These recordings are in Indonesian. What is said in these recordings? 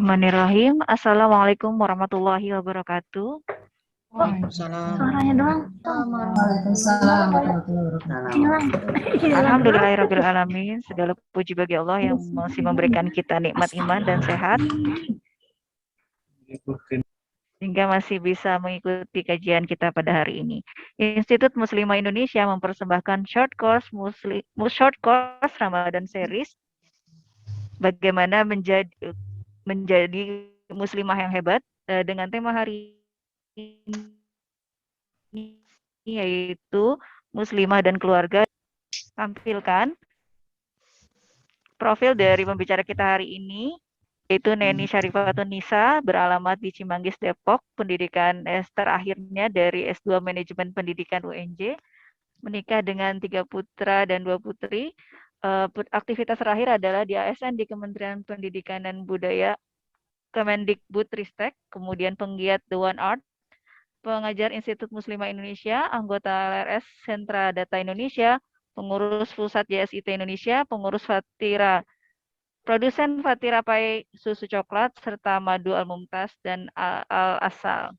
Bismillahirrahmanirrahim. Assalamualaikum warahmatullahi wabarakatuh. Waalaikumsalam. Suaranya doang. Waalaikumsalam warahmatullahi wabarakatuh. Hilang. Alhamdulillahirabbil alamin. Segala puji bagi Allah yang masih memberikan kita nikmat iman dan sehat hingga masih bisa mengikuti kajian kita pada hari ini. Institut Muslimah Indonesia mempersembahkan short course Ramadan series bagaimana menjadi muslimah yang hebat dengan tema hari ini yaitu muslimah dan keluarga. Tampilkan profil dari pembicara kita hari ini, yaitu Neni Syarifatun Nisa, beralamat di Cimanggis, Depok, pendidikan terakhirnya dari S2 Manajemen Pendidikan UNJ, menikah dengan 3 putra dan 2 putri. Aktivitas terakhir adalah di ASN di Kementerian Pendidikan dan Budaya, Kemendikbudristek, kemudian penggiat The One Art, pengajar Institut Muslimah Indonesia, anggota LRS Sentra Data Indonesia, pengurus Pusat JSIT Indonesia, pengurus Fatira, produsen Fatira Pai susu coklat, serta Madu Al-Mumtaz dan Al-Asal.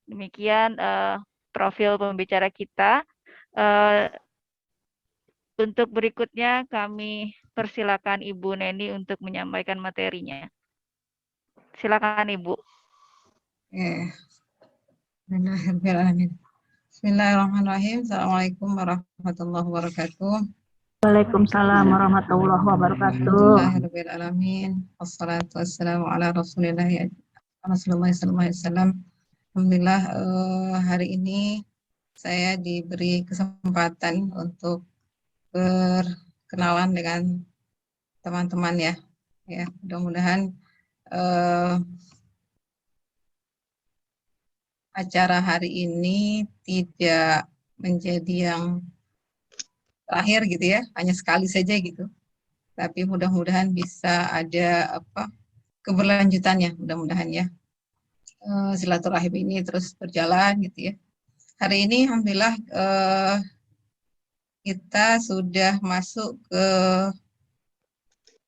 Demikian profil pembicara kita. Untuk berikutnya kami persilakan Ibu Neni untuk menyampaikan materinya. Silakan Ibu. Bismillahirrahmanirrahim. Assalamualaikum warahmatullahi wabarakatuh. Waalaikumsalam warahmatullahi wabarakatuh. Alhamdulillahirrahmanirrahim. Wassalatu wassalamu ala Rasulullah sallallahu alaihi wasallam. Alhamdulillah hari ini saya diberi kesempatan untuk berkenalan dengan teman-teman ya. Mudah-mudahan acara hari ini tidak menjadi yang terakhir gitu ya, hanya sekali saja gitu. Tapi mudah-mudahan bisa ada keberlanjutannya, mudah-mudahan ya. Silaturahim ini terus berjalan gitu ya. Hari ini alhamdulillah kita sudah masuk ke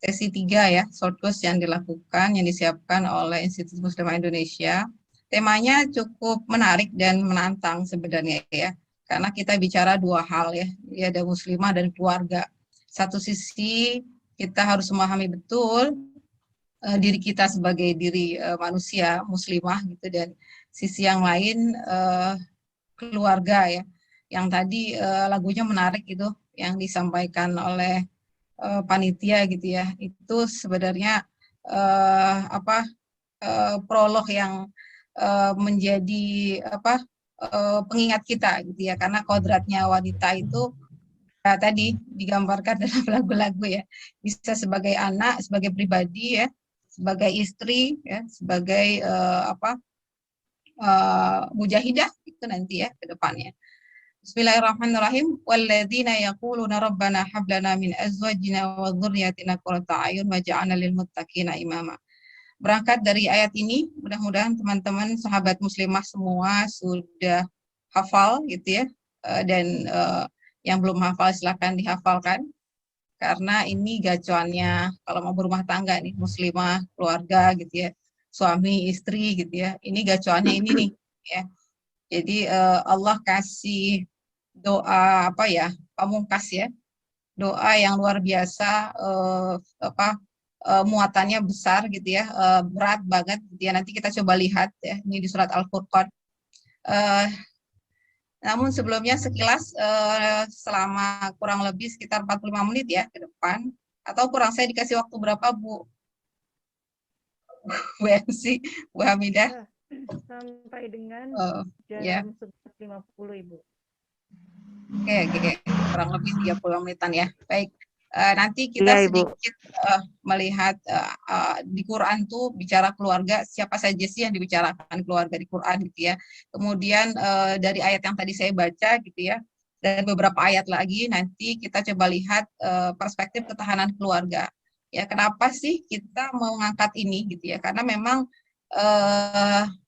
sesi 3 ya, short course yang dilakukan, yang disiapkan oleh Institut Muslimah Indonesia. Temanya cukup menarik dan menantang sebenarnya ya, karena kita bicara dua hal ya, ada muslimah dan keluarga. Satu sisi kita harus memahami betul diri kita sebagai diri manusia muslimah gitu, dan sisi yang lain keluarga ya, yang tadi lagunya menarik itu yang disampaikan oleh panitia gitu ya, itu sebenarnya prolog yang menjadi pengingat kita gitu ya, karena kodratnya wanita itu tadi digambarkan dalam lagu-lagu ya, bisa sebagai anak, sebagai pribadi ya, sebagai istri ya, sebagai mujahidah itu nanti ya ke depannya. Bismillahirrahmanirrahim. Walladzina yaquluna rabbana hab lana min azwajina wa dzurriyyatina qurrata a'yun waj'alna lil muttaqina imama. Berangkat dari ayat ini, mudah-mudahan teman-teman sahabat muslimah semua sudah hafal gitu ya, dan yang belum hafal silakan dihafalkan, karena ini gacuannya kalau mau berumah tangga nih, muslimah, keluarga gitu ya, suami, istri gitu ya, ini gacuannya ini nih ya. Jadi Allah kasih doa pamungkas ya, doa yang luar biasa, muatannya besar gitu ya, berat banget gitu ya. Nanti kita coba lihat ya, ini di surat Al-Furqan. Namun sebelumnya sekilas selama kurang lebih sekitar 45 menit ya ke depan, atau kurang, saya dikasih waktu berapa Bu MC, Bu Hamidah? Sampai dengan jam 11.50 Ibu. Oke, kurang lebih 30 menitan ya. Baik. Nanti kita sedikit melihat di Quran tuh bicara keluarga, siapa saja sih yang dibicarakan keluarga di Quran gitu ya. Kemudian dari ayat yang tadi saya baca gitu ya, dan beberapa ayat lagi nanti kita coba lihat perspektif ketahanan keluarga. Ya, kenapa sih kita mau mengangkat ini gitu ya? Karena memang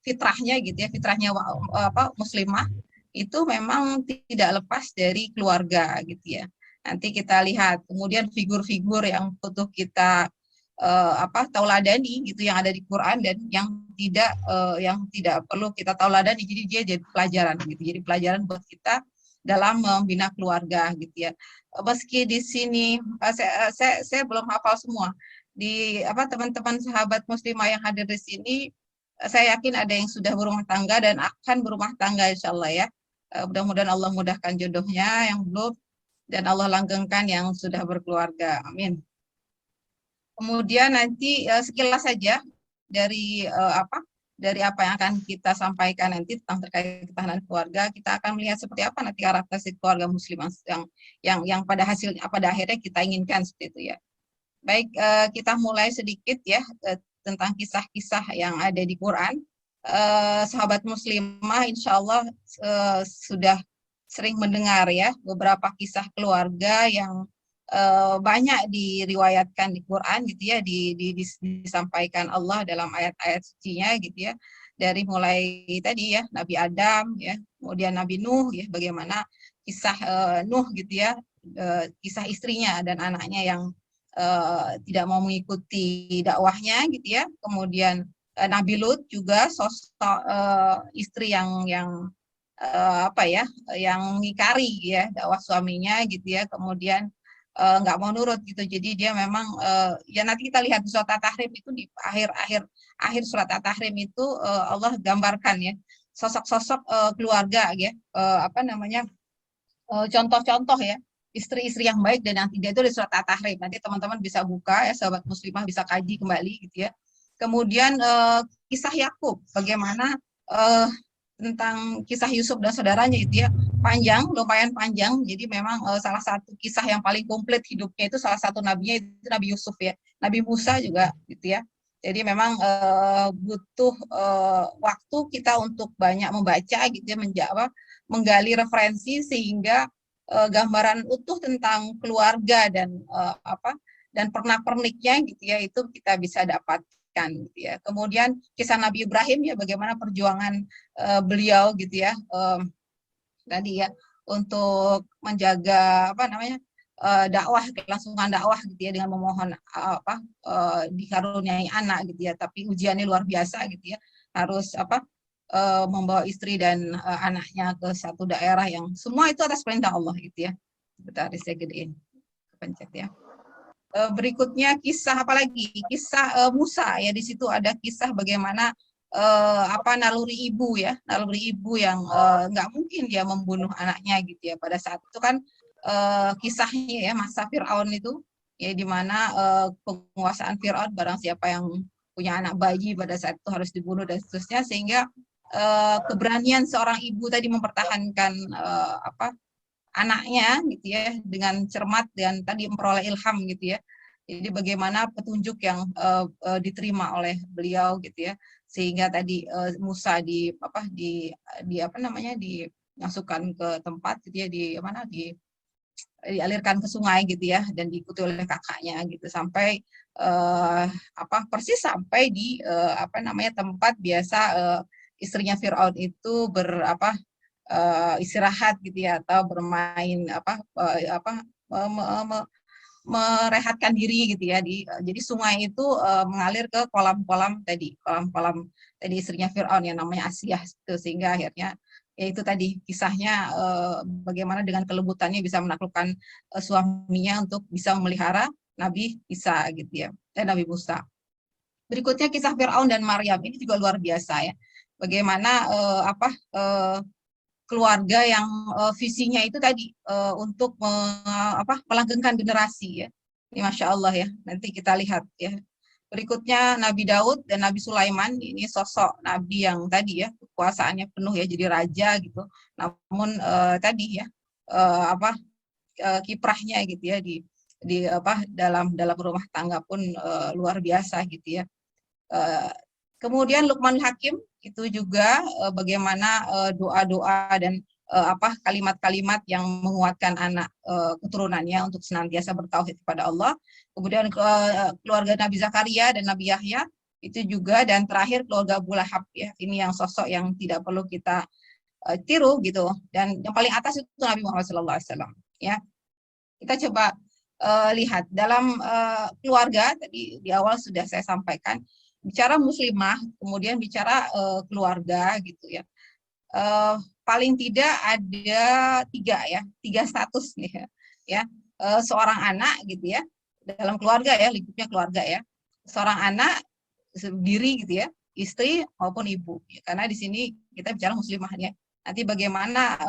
fitrahnya gitu ya, fitrahnya muslimah itu memang tidak lepas dari keluarga gitu ya. Nanti kita lihat kemudian figur-figur yang butuh kita tauladani gitu yang ada di Quran dan yang tidak perlu kita tauladani. Jadi dia jadi pelajaran gitu. Jadi pelajaran buat kita dalam membina keluarga gitu ya. Meski di sini saya belum hafal semua. Di teman-teman sahabat muslimah yang hadir di sini, saya yakin ada yang sudah berumah tangga dan akan berumah tangga insya Allah ya. Mudah-mudahan Allah mudahkan jodohnya yang belum dan Allah langgengkan yang sudah berkeluarga. Amin. Kemudian nanti sekilas saja dari apa yang akan kita sampaikan nanti tentang terkait ketahanan keluarga, kita akan melihat seperti apa nanti karakteristik keluarga muslimah yang pada akhirnya kita inginkan seperti itu ya. Baik, kita mulai sedikit ya tentang kisah-kisah yang ada di Quran. Sahabat muslimah insya Allah sudah sering mendengar ya beberapa kisah keluarga yang banyak diriwayatkan di Quran gitu ya, disampaikan Allah dalam ayat-ayat sucinya gitu ya, dari mulai tadi ya Nabi Adam ya, kemudian Nabi Nuh ya, bagaimana kisah Nuh gitu ya, kisah istrinya dan anaknya yang tidak mau mengikuti dakwahnya gitu ya, kemudian Nabi Lut juga sosok istri yang yang mengingkari ya dakwah suaminya gitu ya, kemudian nggak mau nurut gitu. Jadi dia memang ya nanti kita lihat di surat At-Tahrim itu di akhir surat At-Tahrim itu Allah gambarkan ya sosok-sosok keluarga ya contoh-contoh ya istri-istri yang baik dan yang tidak itu di surat At-Tahrim. Nanti teman-teman bisa buka ya, sahabat muslimah bisa kaji kembali gitu ya. Kemudian kisah Yakub, bagaimana tentang kisah Yusuf dan saudaranya itu ya, panjang, lumayan panjang. Jadi memang salah satu kisah yang paling komplit hidupnya itu salah satu nabinya itu Nabi Yusuf ya. Nabi Musa juga gitu ya. Jadi memang butuh waktu kita untuk banyak membaca gitu ya, menggali referensi sehingga gambaran utuh tentang keluarga dan dan pernak-perniknya gitu ya, itu kita bisa dapatkan gitu ya. Kemudian kisah Nabi Ibrahim ya, bagaimana perjuangan beliau gitu ya, tadi ya, untuk menjaga dakwah, kelangsungan dakwah gitu ya, dengan memohon dikaruniai anak gitu ya, tapi ujiannya luar biasa gitu ya, harus membawa istri dan anaknya ke satu daerah yang semua itu atas perintah Allah gitu ya. Bentar, saya gedein, pencet ya. Berikutnya kisah apa lagi? Kisah Musa ya, di situ ada kisah bagaimana naluri ibu ya, naluri ibu yang nggak mungkin dia membunuh anaknya gitu ya. Pada saat itu kan kisahnya ya masa Fir'aun itu ya, di mana penguasaan Fir'aun, barang siapa yang punya anak bayi pada saat itu harus dibunuh dan seterusnya, sehingga keberanian seorang ibu tadi mempertahankan anaknya gitu ya dengan cermat dan tadi memperoleh ilham gitu ya. Jadi bagaimana petunjuk yang diterima oleh beliau gitu ya, sehingga tadi Musa dimasukkan ke tempat gitu ya, dialirkan ke sungai gitu ya, dan diikuti oleh kakaknya gitu sampai persis sampai di tempat biasa istrinya Fir'aun itu istirahat gitu ya, atau bermain merehatkan diri gitu ya. Jadi sungai itu mengalir ke kolam-kolam tadi istrinya Fir'aun yang namanya Asiyah itu, sehingga akhirnya ya itu tadi kisahnya bagaimana dengan kelembutannya bisa menaklukkan suaminya untuk bisa memelihara Nabi Isa gitu ya, Nabi Musa. Berikutnya kisah Fir'aun dan Maryam, ini juga luar biasa ya. Bagaimana keluarga yang visinya itu tadi untuk melanggengkan generasi ya. Ini Masya Allah ya, nanti kita lihat ya. Berikutnya Nabi Daud dan Nabi Sulaiman, ini sosok Nabi yang tadi ya, kekuasaannya penuh ya, jadi raja gitu. Namun tadi ya, kiprahnya gitu ya, dalam rumah tangga pun luar biasa gitu ya. Kemudian Luqman Hakim itu juga bagaimana doa-doa dan kalimat-kalimat yang menguatkan anak keturunannya untuk senantiasa bertauhid kepada Allah. Kemudian keluarga Nabi Zakaria dan Nabi Yahya itu juga, dan terakhir keluarga Abu Lahab ya. Ini yang sosok yang tidak perlu kita tiru gitu. Dan yang paling atas itu Nabi Muhammad SAW ya. Kita coba lihat dalam keluarga tadi di awal sudah saya sampaikan, bicara muslimah, kemudian bicara keluarga gitu ya. Paling tidak ada tiga status nih ya. Seorang anak gitu ya, dalam keluarga ya, lingkupnya keluarga ya. Seorang anak sendiri gitu ya, istri maupun ibu. Karena di sini kita bicara muslimah ya. Nanti bagaimana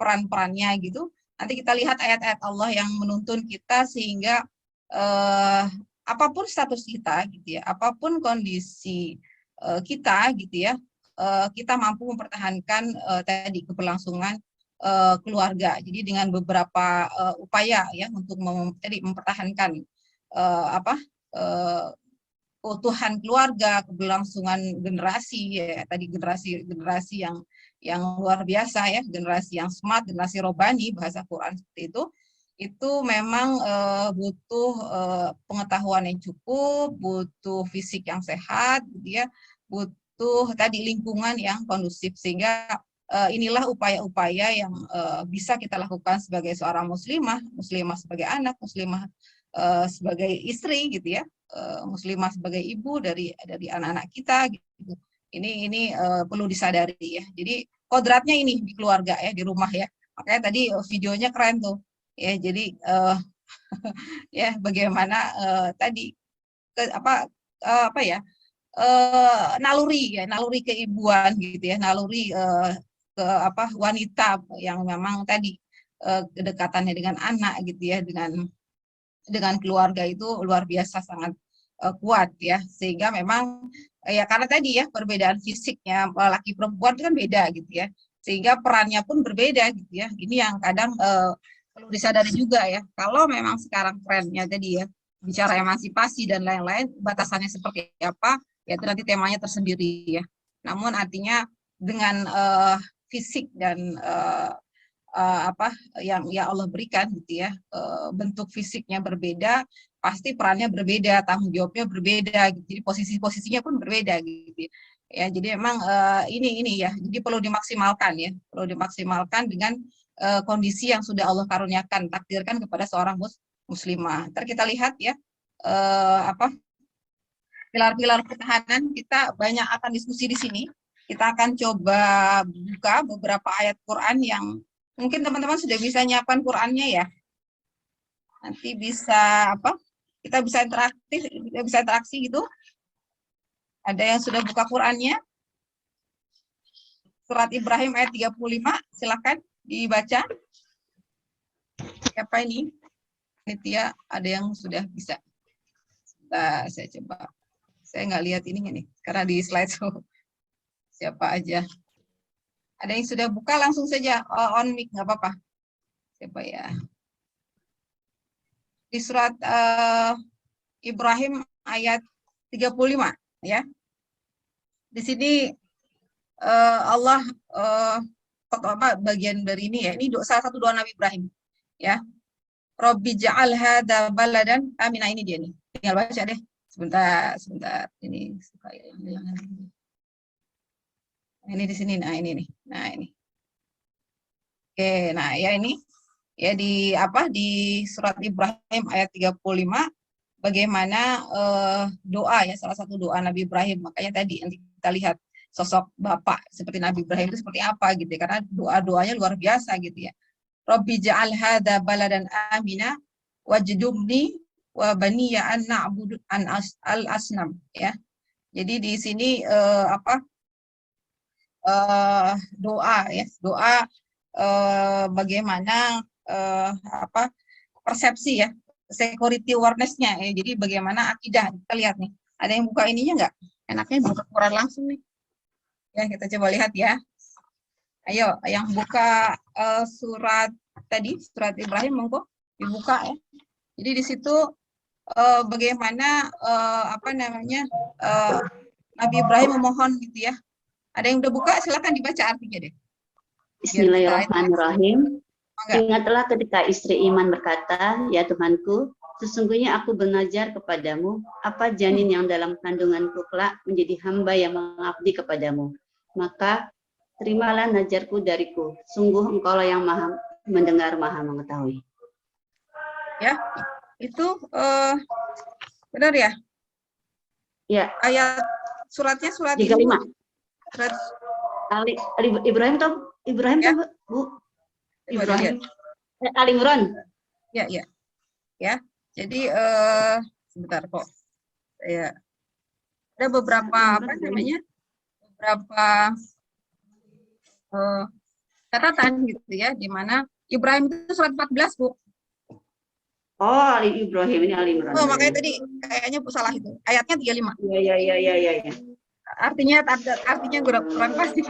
peran-perannya gitu. Nanti kita lihat ayat-ayat Allah yang menuntun kita sehingga apapun status kita gitu ya, apapun kondisi kita gitu ya, kita mampu mempertahankan tadi keberlangsungan keluarga. Jadi dengan beberapa upaya ya untuk mempertahankan keutuhan keluarga, keberlangsungan generasi ya, tadi generasi yang luar biasa ya, generasi yang smart, generasi robani bahasa Quran seperti itu memang butuh pengetahuan yang cukup, butuh fisik yang sehat gitu ya, butuh tadi lingkungan yang kondusif, sehingga inilah upaya-upaya yang bisa kita lakukan sebagai seorang muslimah sebagai anak, muslimah sebagai istri gitu ya, muslimah sebagai ibu dari anak-anak kita gitu. Ini perlu disadari ya. Jadi kodratnya ini di keluarga ya, di rumah ya. Makanya tadi videonya keren tuh. Ya, jadi ya bagaimana tadi naluri keibuan gitu ya, naluri ke wanita yang memang tadi kedekatannya dengan anak gitu ya, dengan keluarga itu luar biasa sangat kuat ya, sehingga memang ya karena tadi ya perbedaan fisiknya laki perempuan itu kan beda gitu ya, sehingga perannya pun berbeda gitu ya. Ini yang kadang perlu disadari juga ya, kalau memang sekarang trennya tadi ya bicara emansipasi dan lain-lain, batasannya seperti apa ya itu nanti temanya tersendiri ya. Namun artinya dengan fisik dan yang ya Allah berikan gitu ya, bentuk fisiknya berbeda, pasti perannya berbeda, tanggung jawabnya berbeda gitu. Jadi posisinya pun berbeda gitu ya. Jadi memang ini ya, jadi perlu dimaksimalkan ya, perlu dimaksimalkan dengan kondisi yang sudah Allah karuniakan, takdirkan kepada seorang muslimah. Ntar kita lihat ya pilar-pilar pertahanan, kita banyak akan diskusi di sini. Kita akan coba buka beberapa ayat Quran yang mungkin teman-teman sudah bisa nyiapkan Qurannya ya. Nanti bisa kita bisa interaksi gitu. Ada yang sudah buka Qurannya? Surat Ibrahim ayat 35, silakan dibaca. Siapa ini? Nitia, ada yang sudah bisa. Nah, saya coba. Saya nggak lihat ininya nih, karena di slide siapa aja. Ada yang sudah buka, langsung saja on mic, nggak apa-apa. Siapa ya? Di surat Ibrahim ayat 35 ya. Di sini Allah bagian dari ini ya. Ini salah satu doa Nabi Ibrahim ya. Rabbi ja'al hadza baladan amina, ini dia nih. Tinggal baca deh. Sebentar. Ini supaya ini di sini. Nah, ini nih. Nah, ini. Oke, nah ya ini ya di surat Ibrahim ayat 35 bagaimana doa ya, salah satu doa Nabi Ibrahim. Makanya tadi nanti kita lihat sosok bapak seperti Nabi Ibrahim itu seperti apa gitu ya, karena doa-doanya luar biasa gitu ya. Rabbi ja'al hadza baladan amina wajdubni wa baniya an na'budu al-asnam ya. Jadi di sini doa ya, bagaimana persepsi ya, security awareness-nya ya. Jadi bagaimana akidah, kita lihat nih. Ada yang buka ininya nggak? Enaknya buka Quran langsung nih. Ya, kita coba lihat ya. Ayo, yang buka surat Ibrahim, monggo dibuka ya. Jadi di situ bagaimana Nabi Ibrahim memohon gitu ya. Ada yang udah buka, silakan dibaca artinya deh. Bismillahirrahmanirrahim. Ingatlah ketika istri iman berkata, ya Tuhanku, sesungguhnya aku bernazar kepadamu, apa janin yang dalam kandunganku kelak menjadi hamba yang mengabdi kepadamu. Maka terimalah nazarku dariku, sungguh engkaulah yang maha mendengar, maha mengetahui. Ya, Itu benar ya? Ya, Ayat suratnya surat 35. ini. Surat Ibrahim toh? Ibrahim Ya. toh, Bu? Coba Ibrahim. dilihat. Ali Imran. Ya. Jadi sebentar kok. Ya. Ada beberapa apa namanya? Beberapa catatan gitu ya, di mana Ibrahim itu surat 14, Bu. Oh, Ali Ibrahim, ini Ali Imran. Oh, makanya tadi kayaknya salah itu. Ayatnya 35. Iya. Artinya kurang pas sih.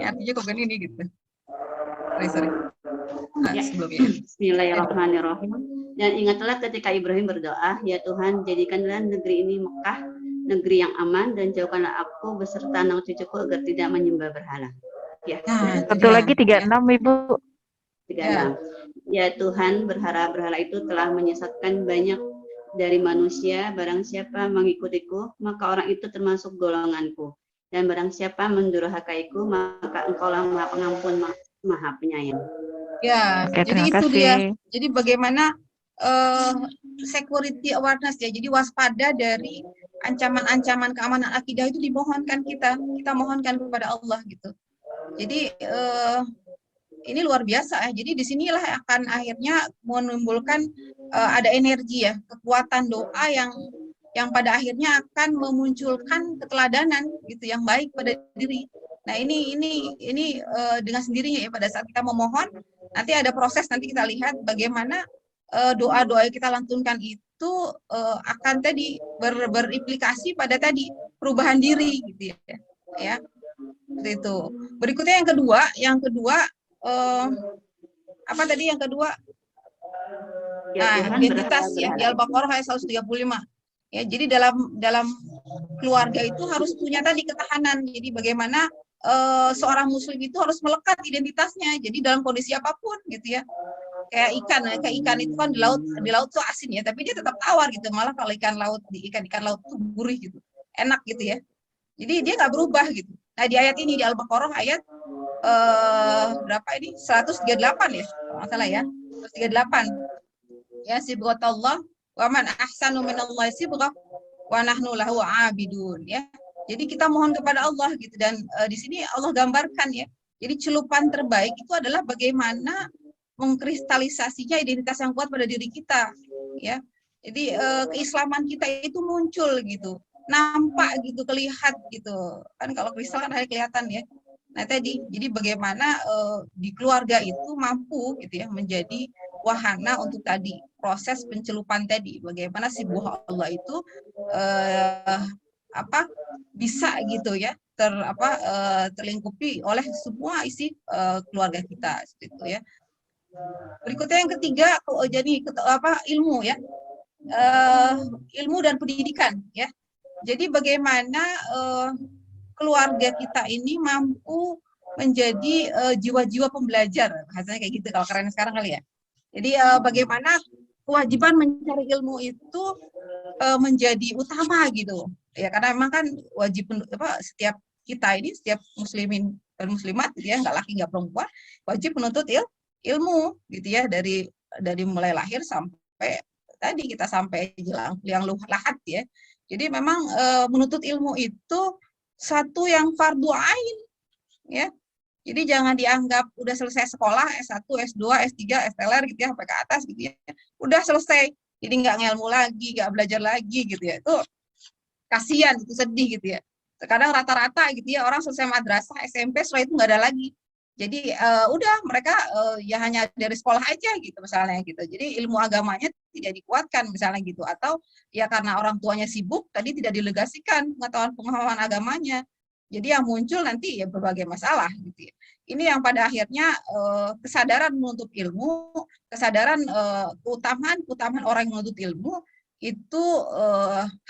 Ya, artinya kok gini nih gitu. Sorry. Ya. Sebelumnya. Bismillahirrahmanirrahim. Dan ingatlah ketika Ibrahim berdoa, ya Tuhan, jadikanlah negeri ini Mekah, negeri yang aman, dan jauhkanlah aku beserta anak cucuku agar tidak menyembah berhala. Ya. Nah, Satu lagi 36, Ibu. 36. Ya Tuhan, berhala-berhala itu telah menyesatkan banyak dari manusia. Barang siapa mengikutiku, maka orang itu termasuk golonganku. Dan barang siapa mendurhakaiku, maka engkaulah Maha Pengampun, Maha Penyayang. Ya, Oke, jadi terima itu kasih. dia. Jadi bagaimana security awareness ya. Jadi waspada dari ancaman-ancaman keamanan akidah itu dimohonkan kita mohonkan kepada Allah gitu. Jadi ini luar biasa ya. Jadi disinilah akan akhirnya menimbulkan ada energi ya, kekuatan doa yang pada akhirnya akan memunculkan keteladanan gitu yang baik pada diri. Nah ini dengan sendirinya ya, pada saat kita memohon nanti ada proses, nanti kita lihat bagaimana doa-doa yang kita lantunkan itu akan tadi berimplikasi pada tadi perubahan diri gitu ya. Seperti itu. Berikutnya yang kedua apa tadi yang kedua? Ya, Identitas ya, di Al-Baqarah ayat 135. Ya, jadi dalam keluarga itu harus punya tadi ketahanan. Jadi bagaimana seorang muslim itu harus melekat identitasnya. Jadi dalam kondisi apapun gitu ya. Kayak ikan itu kan di laut tuh asin ya, tapi dia tetap tawar gitu. Malah kalau ikan laut tuh gurih gitu. Enak gitu ya. Jadi dia nggak berubah gitu. Nah, di ayat ini di Al-Baqarah ayat berapa ini? 138 ya, kalau nggak salah ya. 138. Ya, sibghatallah wa man ahsanu minallahi sibghah wa nahnu lahu abidun ya. Jadi kita mohon kepada Allah gitu, dan di sini Allah gambarkan ya. Jadi celupan terbaik itu adalah bagaimana mengkristalisasinya identitas yang kuat pada diri kita ya. Jadi keislaman kita itu muncul gitu, nampak gitu, kelihat gitu kan. Kalau kristal kan ada kelihatan ya. Nah tadi, jadi bagaimana di keluarga itu mampu gitu ya menjadi wahana untuk tadi proses pencelupan tadi, bagaimana si buah Allah itu bisa gitu ya terlingkupi oleh semua isi keluarga kita seperti itu ya. Berikutnya yang ketiga, jadi ilmu ya, ilmu dan pendidikan ya. Jadi bagaimana keluarga kita ini mampu menjadi jiwa-jiwa pembelajar, bahasanya kayak gitu kalau keren sekarang kali ya. Jadi bagaimana kewajiban mencari ilmu itu menjadi utama gitu ya, karena memang kan wajib setiap kita ini, setiap muslimin dan muslimat gitu ya, nggak laki nggak perempuan, wajib menuntut ilmu gitu ya, dari mulai lahir sampai tadi kita sampai yang lahat ya. Jadi memang menuntut ilmu itu satu yang fardu ain ya. Jadi jangan dianggap udah selesai sekolah S1, S2, S3, STLR gitu ya, sampai ke atas gitu ya. Udah selesai. Jadi nggak ngelmu lagi, nggak belajar lagi gitu ya. Itu kasihan, itu sedih gitu ya. Sekarang rata-rata gitu ya, orang selesai madrasah, SMP, setelah itu nggak ada lagi. Jadi udah mereka ya hanya dari sekolah aja gitu misalnya gitu. Jadi ilmu agamanya tidak dikuatkan misalnya gitu, atau ya karena orang tuanya sibuk tadi tidak dilegasikan pengetahuan agamanya. Jadi yang muncul nanti ya berbagai masalah gitu ya. Ini yang pada akhirnya kesadaran menuntut ilmu, kesadaran keutamaan orang yang menuntut ilmu itu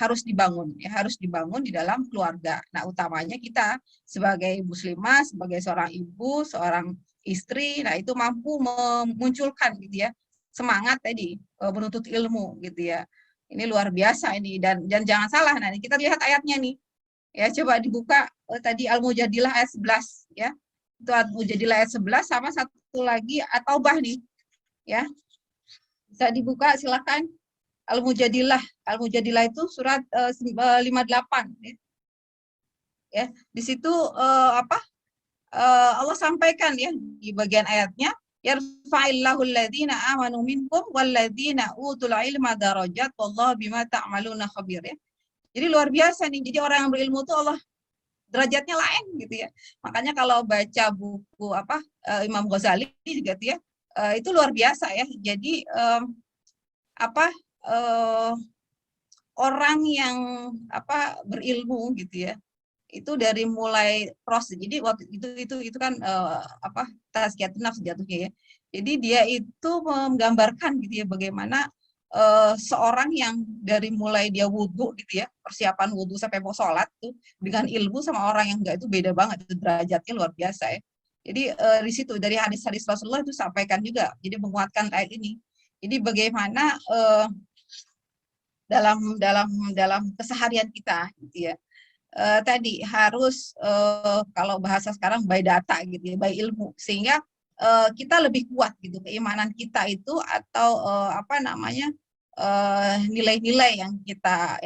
harus dibangun ya, harus dibangun di dalam keluarga. Nah, utamanya kita sebagai muslimah, sebagai seorang ibu, seorang istri, nah itu mampu memunculkan gitu ya semangat tadi menuntut ilmu gitu ya. Ini luar biasa ini, dan jangan salah. Nah, kita lihat ayatnya nih. Ya, coba dibuka tadi Al-Mujadilah ayat 11 ya. Itu Al-Mujadilah ayat 11 sama satu lagi At-Taubah nih. Ya. Bisa dibuka silakan. Al-Mujadilah itu surat 58 ya. Di situ Allah sampaikan ya di bagian ayatnya, yarfa'illahu alladhina amanu minkum walladhina utul ilma darajat wallahu bima ta'maluna khabir ya. Jadi luar biasa nih. Jadi orang yang berilmu tuh Allah derajatnya lain gitu ya. Makanya kalau baca buku Imam Ghazali gitu ya, itu luar biasa ya. Jadi orang yang berilmu gitu ya, itu dari mulai proses. Jadi waktu itu kan tazkiyatun nafs jatuhnya ya. Jadi dia itu menggambarkan gitu ya bagaimana seorang yang dari mulai dia wudhu gitu ya, persiapan wudhu sampai mau sholat tuh dengan ilmu sama orang yang enggak itu beda banget, itu derajatnya luar biasa ya. Jadi di situ dari hadis-hadis Rasulullah itu sampaikan juga, jadi menguatkan ayat ini. Jadi bagaimana dalam keseharian kita gitu ya. Tadi harus kalau bahasa sekarang by data gitu ya, by ilmu, sehingga kita lebih kuat gitu keimanan kita itu, atau nilai-nilai yang kita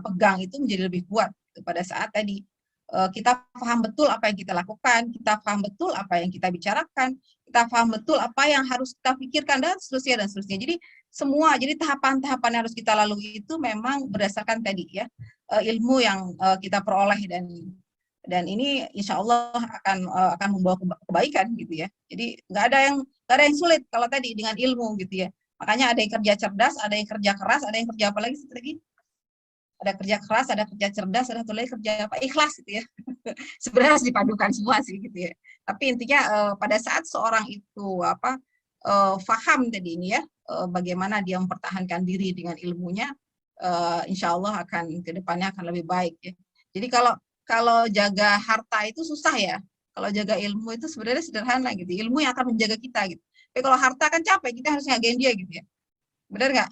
pegang itu menjadi lebih kuat gitu, pada saat tadi kita paham betul apa yang kita lakukan, kita paham betul apa yang kita bicarakan, kita paham betul apa yang harus kita pikirkan dan seterusnya dan seterusnya. Jadi jadi tahapan-tahapan yang harus kita lalui itu memang berdasarkan tadi ya ilmu yang kita peroleh, dan ini insya Allah akan membawa kebaikan gitu ya. Jadi nggak ada yang sulit kalau tadi dengan ilmu gitu ya. Makanya ada yang kerja cerdas, ada yang kerja keras, ada yang kerja apa lagi? Ada kerja keras, ada kerja cerdas, ada satu lagi kerja ikhlas gitu ya. Sebenarnya harus dipadukan semua sih gitu ya. Tapi intinya pada saat seorang itu faham tadi ini ya, bagaimana dia mempertahankan diri dengan ilmunya, insya Allah akan kedepannya akan lebih baik ya. Jadi kalau jaga harta itu susah ya. Kalau jaga ilmu itu sebenarnya sederhana gitu. Ilmu yang akan menjaga kita gitu. Tapi kalau harta kan capek, kita harus ngagain dia gitu ya. Benar nggak?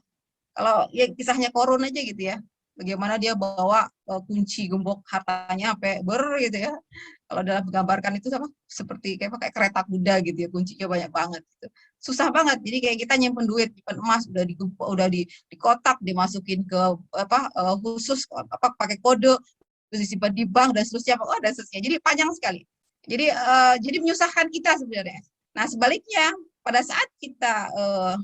Kalau ya kisahnya Korun aja gitu ya. Bagaimana dia bawa kunci gembok hartanya sampai gitu ya. Kalau dalam menggambarkan itu seperti kayak kereta kuda gitu ya, kuncinya banyak banget gitu. Susah banget. Jadi kayak kita nyimpen duit, nyimpen emas udah di kotak, dimasukin ke khusus pakai kode, terus disimpan di bank dan seterusnya. Dan seterusnya. Jadi panjang sekali. Jadi menyusahkan kita sebenarnya. Nah, sebaliknya pada saat kita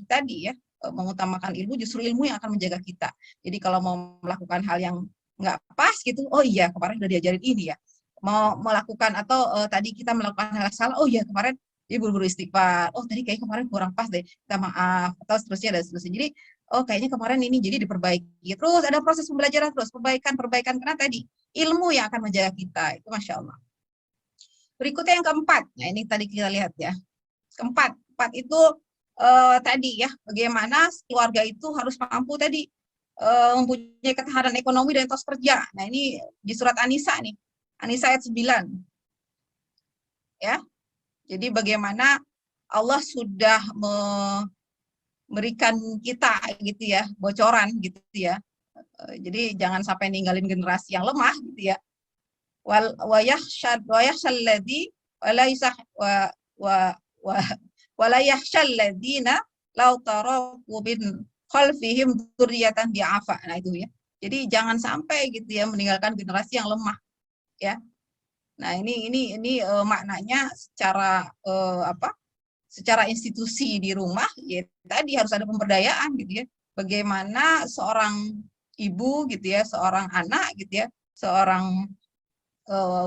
tadi ya mengutamakan ilmu, justru ilmu yang akan menjaga kita. Jadi kalau mau melakukan hal yang nggak pas gitu, oh iya kemarin udah diajarin ini ya. Mau melakukan atau tadi kita melakukan hal salah, oh iya kemarin dia buru-buru istighfar. Oh tadi kayak kemarin kurang pas deh, kita maaf, atau seterusnya dan seterusnya. Jadi oh kayaknya kemarin ini jadi diperbaiki. Terus ada proses pembelajaran terus, perbaikan karena tadi ilmu yang akan menjaga kita. Itu Masya Allah. Berikutnya yang keempat. Nah ini tadi kita lihat ya. Keempat itu tadi ya, bagaimana keluarga itu harus mampu tadi mempunyai ketahanan ekonomi dan etos kerja. Nah ini di surat An-Nisa nih, An-Nisa ayat 9 ya. Jadi bagaimana Allah sudah memberikan kita gitu ya, bocoran gitu ya. Jadi jangan sampai ninggalin generasi yang lemah gitu ya. Wa yakhshal ladzi wala yakhshal ladzina law taraku min khalfihim dzurriyyatan di'afa. Nah itu ya. Jadi jangan sampai gitu ya meninggalkan generasi yang lemah ya. Nah, ini maknanya secara institusi di rumah ya tadi harus ada pemberdayaan gitu ya. Bagaimana seorang ibu gitu ya, seorang anak gitu ya, seorang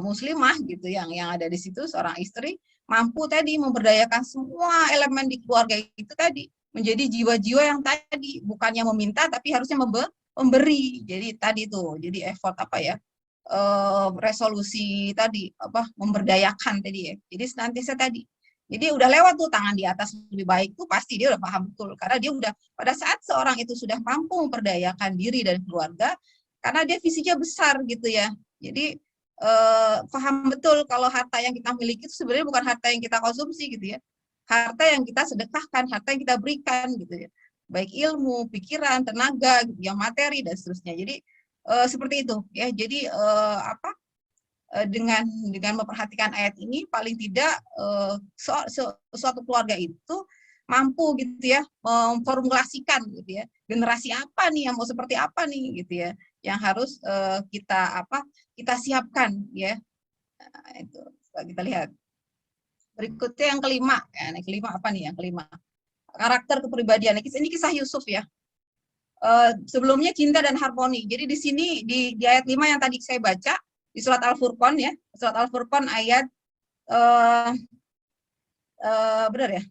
muslimah gitu yang ada di situ, seorang istri mampu tadi memberdayakan semua elemen di keluarga itu tadi menjadi jiwa-jiwa yang tadi bukannya meminta tapi harusnya memberi. Jadi tadi tuh, jadi effort resolusi tadi memberdayakan tadi ya. Jadi senantiasa tadi. Jadi udah lewat tuh tangan di atas lebih baik tuh pasti dia udah paham betul karena dia udah pada saat seorang itu sudah mampu memberdayakan diri dan keluarga karena dia visinya besar gitu ya. Jadi paham betul kalau harta yang kita miliki itu sebenarnya bukan harta yang kita konsumsi gitu ya. Harta yang kita sedekahkan, harta yang kita berikan gitu ya. Baik ilmu, pikiran, tenaga, gitu, yang materi dan seterusnya. Jadi seperti itu ya. Jadi dengan memperhatikan ayat ini paling tidak suatu keluarga itu mampu gitu ya memformulasikan gitu ya generasi apa nih yang mau seperti apa nih gitu ya yang harus kita siapkan ya. Nah, itu kita lihat berikutnya yang kelima ya, yang kelima apa nih yang kelima karakter kepribadian ini kisah Yusuf ya. Sebelumnya cinta dan harmoni. Jadi di sini di ayat 5 yang tadi saya baca di surat Al-Furqan ya, surat Al-Furqan ayat benar ya?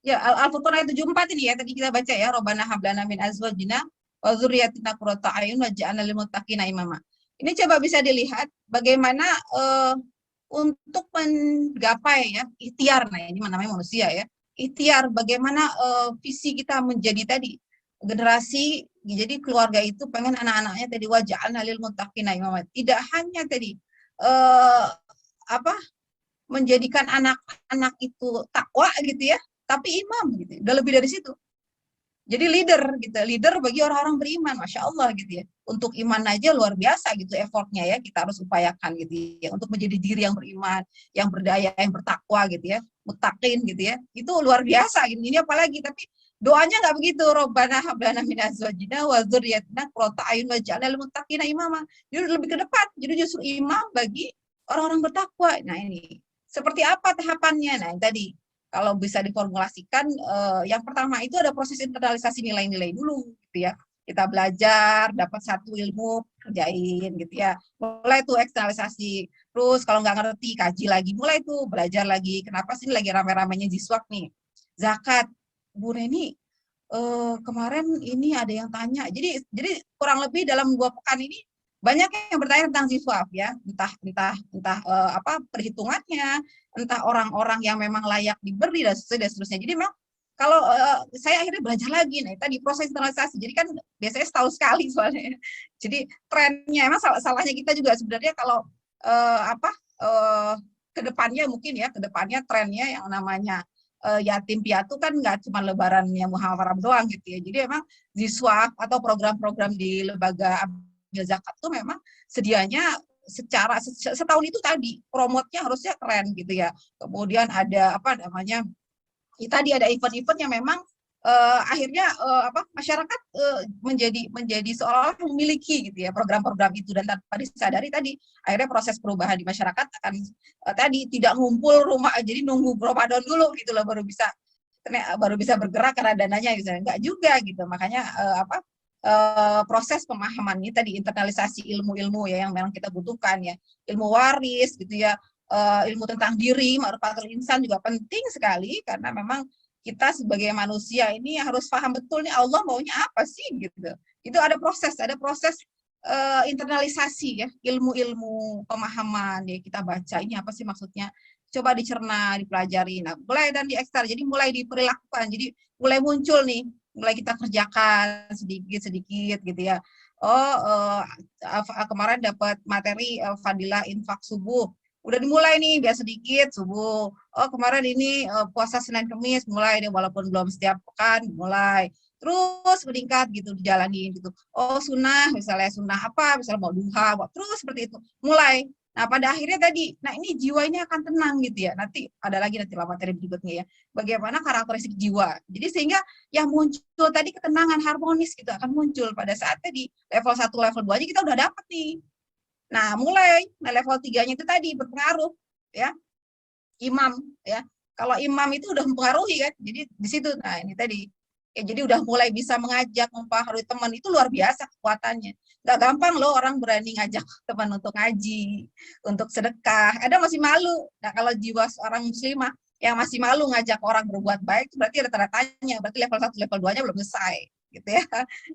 Ya, Al-Furqan ayat 74 ini ya, tadi kita baca ya, Rabbana hablana min azwajina wa dzurriyyatina qurrata a'yun waj'alna lil muttaqina imama. Ini coba bisa dilihat bagaimana untuk menggapai ya ikhtiar, nah ini namanya manusia ya. Ikhtiar bagaimana visi kita menjadi tadi generasi, jadi keluarga itu pengen anak-anaknya tadi waj'alna lil muttaqina imama. Tidak hanya tadi menjadikan anak-anak itu takwa gitu ya, tapi imam gitu, udah lebih dari situ. Jadi leader gitu, leader bagi orang-orang beriman, masya Allah gitu ya. Untuk iman aja luar biasa gitu effortnya ya, kita harus upayakan gitu ya, untuk menjadi diri yang beriman, yang berdaya, yang bertakwa gitu ya, muttaqin gitu ya, itu luar biasa gitu. Ini apalagi, tapi doanya nggak begitu. Robbana hablana min azwajina wa dzurriyyatina qurrata a'yun waj'alna lil muttaqina imama. Jadi lebih ke depan, jadi justru imam bagi orang-orang bertakwa. Nah ini seperti apa tahapannya? Nah yang tadi kalau bisa diformulasikan, yang pertama itu ada proses internalisasi nilai-nilai dulu, gitu ya. Kita belajar, dapat satu ilmu, kerjain, gitu ya. Mulai tuh eksternalisasi. Terus kalau nggak ngerti, kaji lagi. Mulai tuh belajar lagi. Kenapa sih lagi rame-ramenya jiswak nih? Zakat. Bu Reni, kemarin ini ada yang tanya. Jadi kurang lebih dalam 2 pekan ini banyak yang bertanya tentang siswaf ya, entah perhitungannya, entah orang-orang yang memang layak diberi dan seterusnya. Jadi memang kalau saya akhirnya belajar lagi, nah tadi proses internalisasi. Jadi kan biasanya setahun sekali soalnya. Jadi trennya emang salahnya kita juga sebenarnya kalau kedepannya mungkin ya, kedepannya trennya yang namanya yatim piatu kan nggak cuma lebarannya Muharram doang gitu ya. Jadi emang siswaf atau program-program di lembaga zakat tuh memang sedianya secara setahun itu tadi promotnya harusnya keren gitu ya. Kemudian ada tadi ada event-event yang memang akhirnya masyarakat menjadi seolah-olah memiliki gitu ya program-program itu, dan tanpa disadari tadi akhirnya proses perubahan di masyarakat akan tadi tidak ngumpul rumah, jadi nunggu Ramadan dulu gitu loh baru bisa bergerak karena dananya gitu. Enggak juga gitu. Makanya proses pemahaman ini tadi internalisasi ilmu-ilmu ya yang memang kita butuhkan ya, ilmu waris gitu ya, ilmu tentang diri, ma'rifatul insan juga penting sekali karena memang kita sebagai manusia ini harus paham betul nih Allah maunya apa sih gitu. Itu ada proses internalisasi ya, ilmu-ilmu pemahaman ya, kita baca ini apa sih maksudnya, coba dicerna, dipelajari. Nah, mulai dan diekster, jadi mulai diperlakukan, jadi mulai muncul nih, mulai kita kerjakan sedikit-sedikit gitu ya. Kemarin dapat materi fadilah infak subuh, udah dimulai nih biar sedikit subuh. Kemarin ini puasa Senin Kamis, mulai deh walaupun belum setiap pekan, mulai terus meningkat gitu, dijalanin gitu. Sunnah, misalnya sunnah apa, misalnya mau duha, terus seperti itu, mulai. Nah, pada akhirnya tadi, nah ini jiwa ini akan tenang gitu ya. Nanti ada lagi materi berikutnya ya. Bagaimana karakteristik jiwa. Jadi sehingga yang muncul tadi ketenangan harmonis gitu akan muncul pada saat tadi level 1, level 2 aja kita udah dapat nih. Nah, mulai level 3-nya itu tadi berpengaruh ya. Imam ya. Kalau imam itu udah mempengaruhi kan. Jadi di situ nah ini tadi ya, jadi udah mulai bisa mengajak, mempengaruhi teman, itu luar biasa kekuatannya. Nggak gampang loh orang berani ngajak teman untuk ngaji, untuk sedekah. Ada masih malu. Nah kalau jiwa seorang muslimah yang masih malu ngajak orang berbuat baik, itu berarti ada tanda-tanya, berarti level 1, level 2-nya belum selesai. Gitu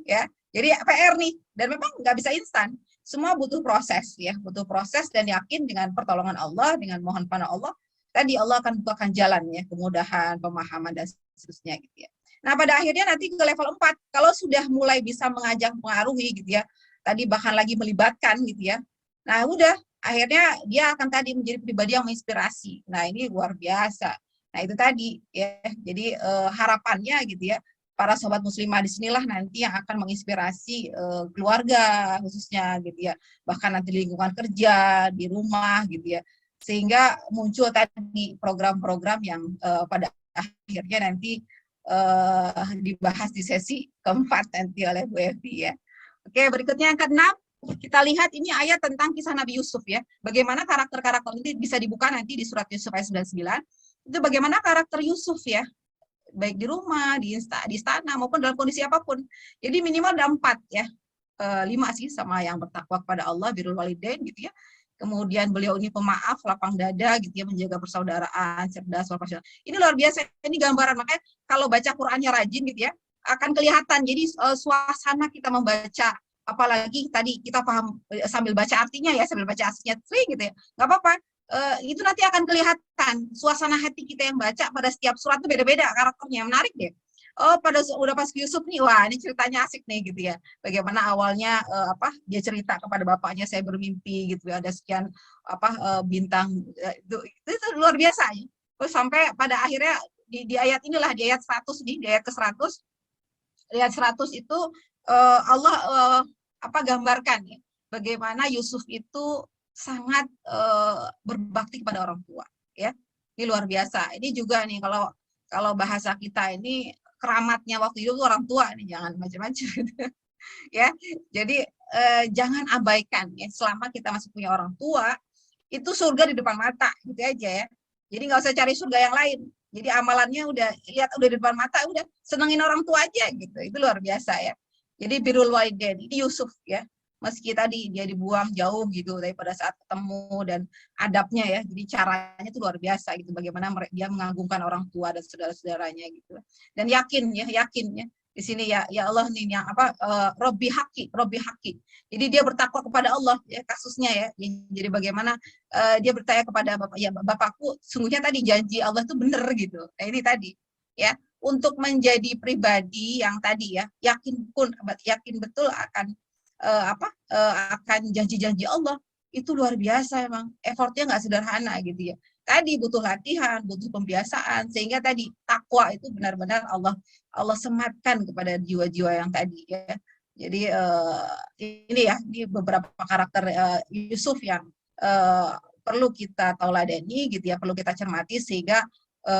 ya. Jadi PR nih, dan memang nggak bisa instan. Semua butuh proses ya, butuh proses dan yakin dengan pertolongan Allah, dengan mohon pada Allah, tadi Allah akan bukakan jalan ya, kemudahan, pemahaman dan seterusnya gitu ya. Nah, pada akhirnya nanti ke level 4, kalau sudah mulai bisa mengajak, mengaruhi gitu ya, tadi bahkan lagi melibatkan gitu ya. Nah, udah, akhirnya dia akan tadi menjadi pribadi yang menginspirasi. Nah, ini luar biasa. Nah, itu tadi ya. Jadi harapannya gitu ya, para sobat muslimah di sinilah nanti yang akan menginspirasi keluarga khususnya gitu ya. Bahkan nanti lingkungan kerja, di rumah gitu ya. Sehingga muncul tadi program-program yang pada akhirnya nanti dibahas di sesi keempat nanti oleh Bu Evi ya. Oke, berikutnya yang ke-6, kita lihat ini ayat tentang kisah Nabi Yusuf ya. Bagaimana karakter-karakter ini bisa dibuka nanti di surat Yusuf ayat 99. Itu bagaimana karakter Yusuf ya, baik di rumah, di istana maupun dalam kondisi apapun. Jadi minimal ada 4 ya. 5 sih, sama yang bertakwa kepada Allah, birrul walidain gitu ya. Kemudian beliau ini pemaaf, lapang dada gitu ya, menjaga persaudaraan, cerdas, profesional. Ini luar biasa, ini gambaran. Makanya kalau baca Qur'annya rajin gitu ya, akan kelihatan. Jadi suasana kita membaca, apalagi tadi kita paham sambil baca artinya ya, sambil baca aslinya gitu ya, nggak apa-apa. Itu nanti akan kelihatan suasana hati kita yang baca pada setiap surat itu beda-beda karakternya, menarik deh. Oh, udah pas Yusuf nih, wah ini ceritanya asik nih gitu ya. Bagaimana awalnya dia cerita kepada bapaknya, saya bermimpi gitu ya, ada sekian bintang, itu luar biasa ya. Terus sampai pada akhirnya di ayat inilah, di ayat 100 nih, di ayat ke-100, ayat 100 itu Allah gambarkan ya, bagaimana Yusuf itu sangat berbakti kepada orang tua ya. Ini luar biasa. Ini juga nih kalau bahasa kita ini, keramatnya waktu itu orang tua nih, jangan macam-macam gitu ya. Jadi jangan abaikan ya, selama kita masih punya orang tua, itu surga di depan mata gitu aja ya. Jadi nggak usah cari surga yang lain. Jadi amalannya udah di depan mata, udah senengin orang tua aja gitu. Itu luar biasa ya. Jadi birrul walidain, ini Yusuf ya. Meski tadi dia dibuang jauh gitu daripada saat ketemu, dan adabnya ya, jadi caranya itu luar biasa gitu, bagaimana dia mengagungkan orang tua dan saudara-saudaranya gitu. Dan yakin ya di sini ya Allah nih yang Robbi haki. Jadi dia bertakwa kepada Allah ya, kasusnya ya. Jadi bagaimana dia bertanya kepada bapak, ya bapakku, sungguhnya tadi janji Allah itu benar gitu. Nah ini tadi ya, untuk menjadi pribadi yang tadi ya, yakin betul akan akan janji-janji Allah, itu luar biasa emang, effortnya nggak sederhana gitu ya. Tadi butuh latihan, butuh pembiasaan, sehingga tadi takwa itu benar-benar Allah sematkan kepada jiwa-jiwa yang tadi ya. Jadi ini beberapa karakter Yusuf yang perlu kita tauladani gitu ya, perlu kita cermati, sehingga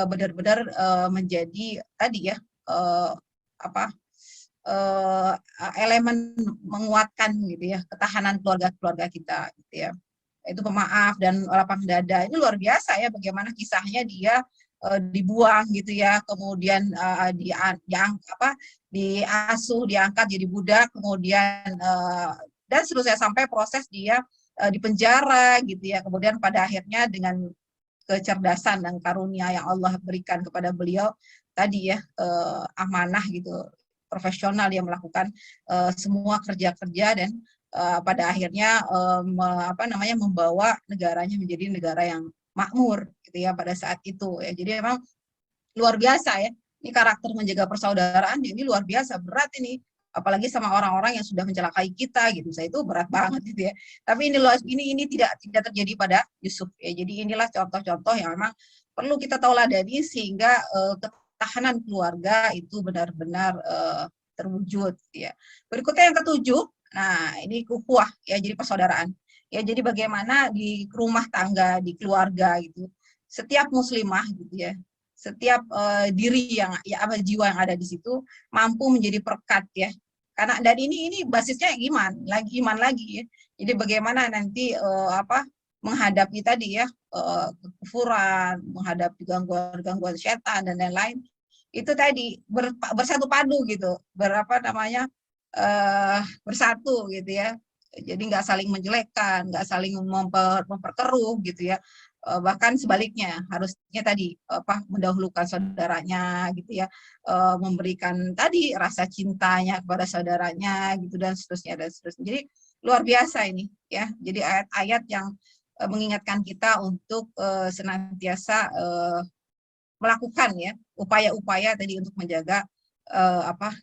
benar-benar menjadi tadi ya elemen menguatkan gitu ya, ketahanan keluarga kita gitu ya. Itu pemaaf dan lapang dada. Ini luar biasa ya, bagaimana kisahnya dia dibuang gitu ya, kemudian diasuh, diangkat jadi budak, kemudian dan seterusnya sampai proses dia di penjara gitu ya. Kemudian pada akhirnya dengan kecerdasan dan karunia yang Allah berikan kepada beliau tadi ya, amanah gitu, profesional, dia melakukan semua kerja-kerja, dan pada akhirnya membawa negaranya menjadi negara yang makmur gitu ya pada saat itu ya. Jadi memang luar biasa ya, ini karakter menjaga persaudaraan ini luar biasa berat ini, apalagi sama orang-orang yang sudah mencelakai kita gitu. Saya itu berat banget gitu ya. Tapi ini tidak terjadi pada Yusuf ya. Jadi inilah contoh-contoh yang memang perlu kita tauladani, sehingga ketahanan keluarga itu benar-benar terwujud ya. Berikutnya yang ke-7, nah ini ukhuwah ya, jadi persaudaraan ya. Jadi bagaimana di rumah tangga, di keluarga gitu, setiap muslimah gitu ya, setiap diri yang ya, jiwa yang ada di situ mampu menjadi perekat ya. Karena dan ini basisnya iman lagi ya. Jadi bagaimana nanti menghadapi tadi ya kekufuran, menghadapi gangguan setan dan lain-lain, itu tadi bersatu padu gitu, bersatu gitu ya. Jadi nggak saling menjelekkan, nggak saling memperkeruh gitu ya. Bahkan sebaliknya, harusnya tadi mendahulukan saudaranya gitu ya, memberikan tadi rasa cintanya kepada saudaranya gitu, dan seterusnya. Jadi luar biasa ini ya. Jadi ayat-ayat yang mengingatkan kita untuk senantiasa melakukan ya upaya-upaya tadi untuk menjaga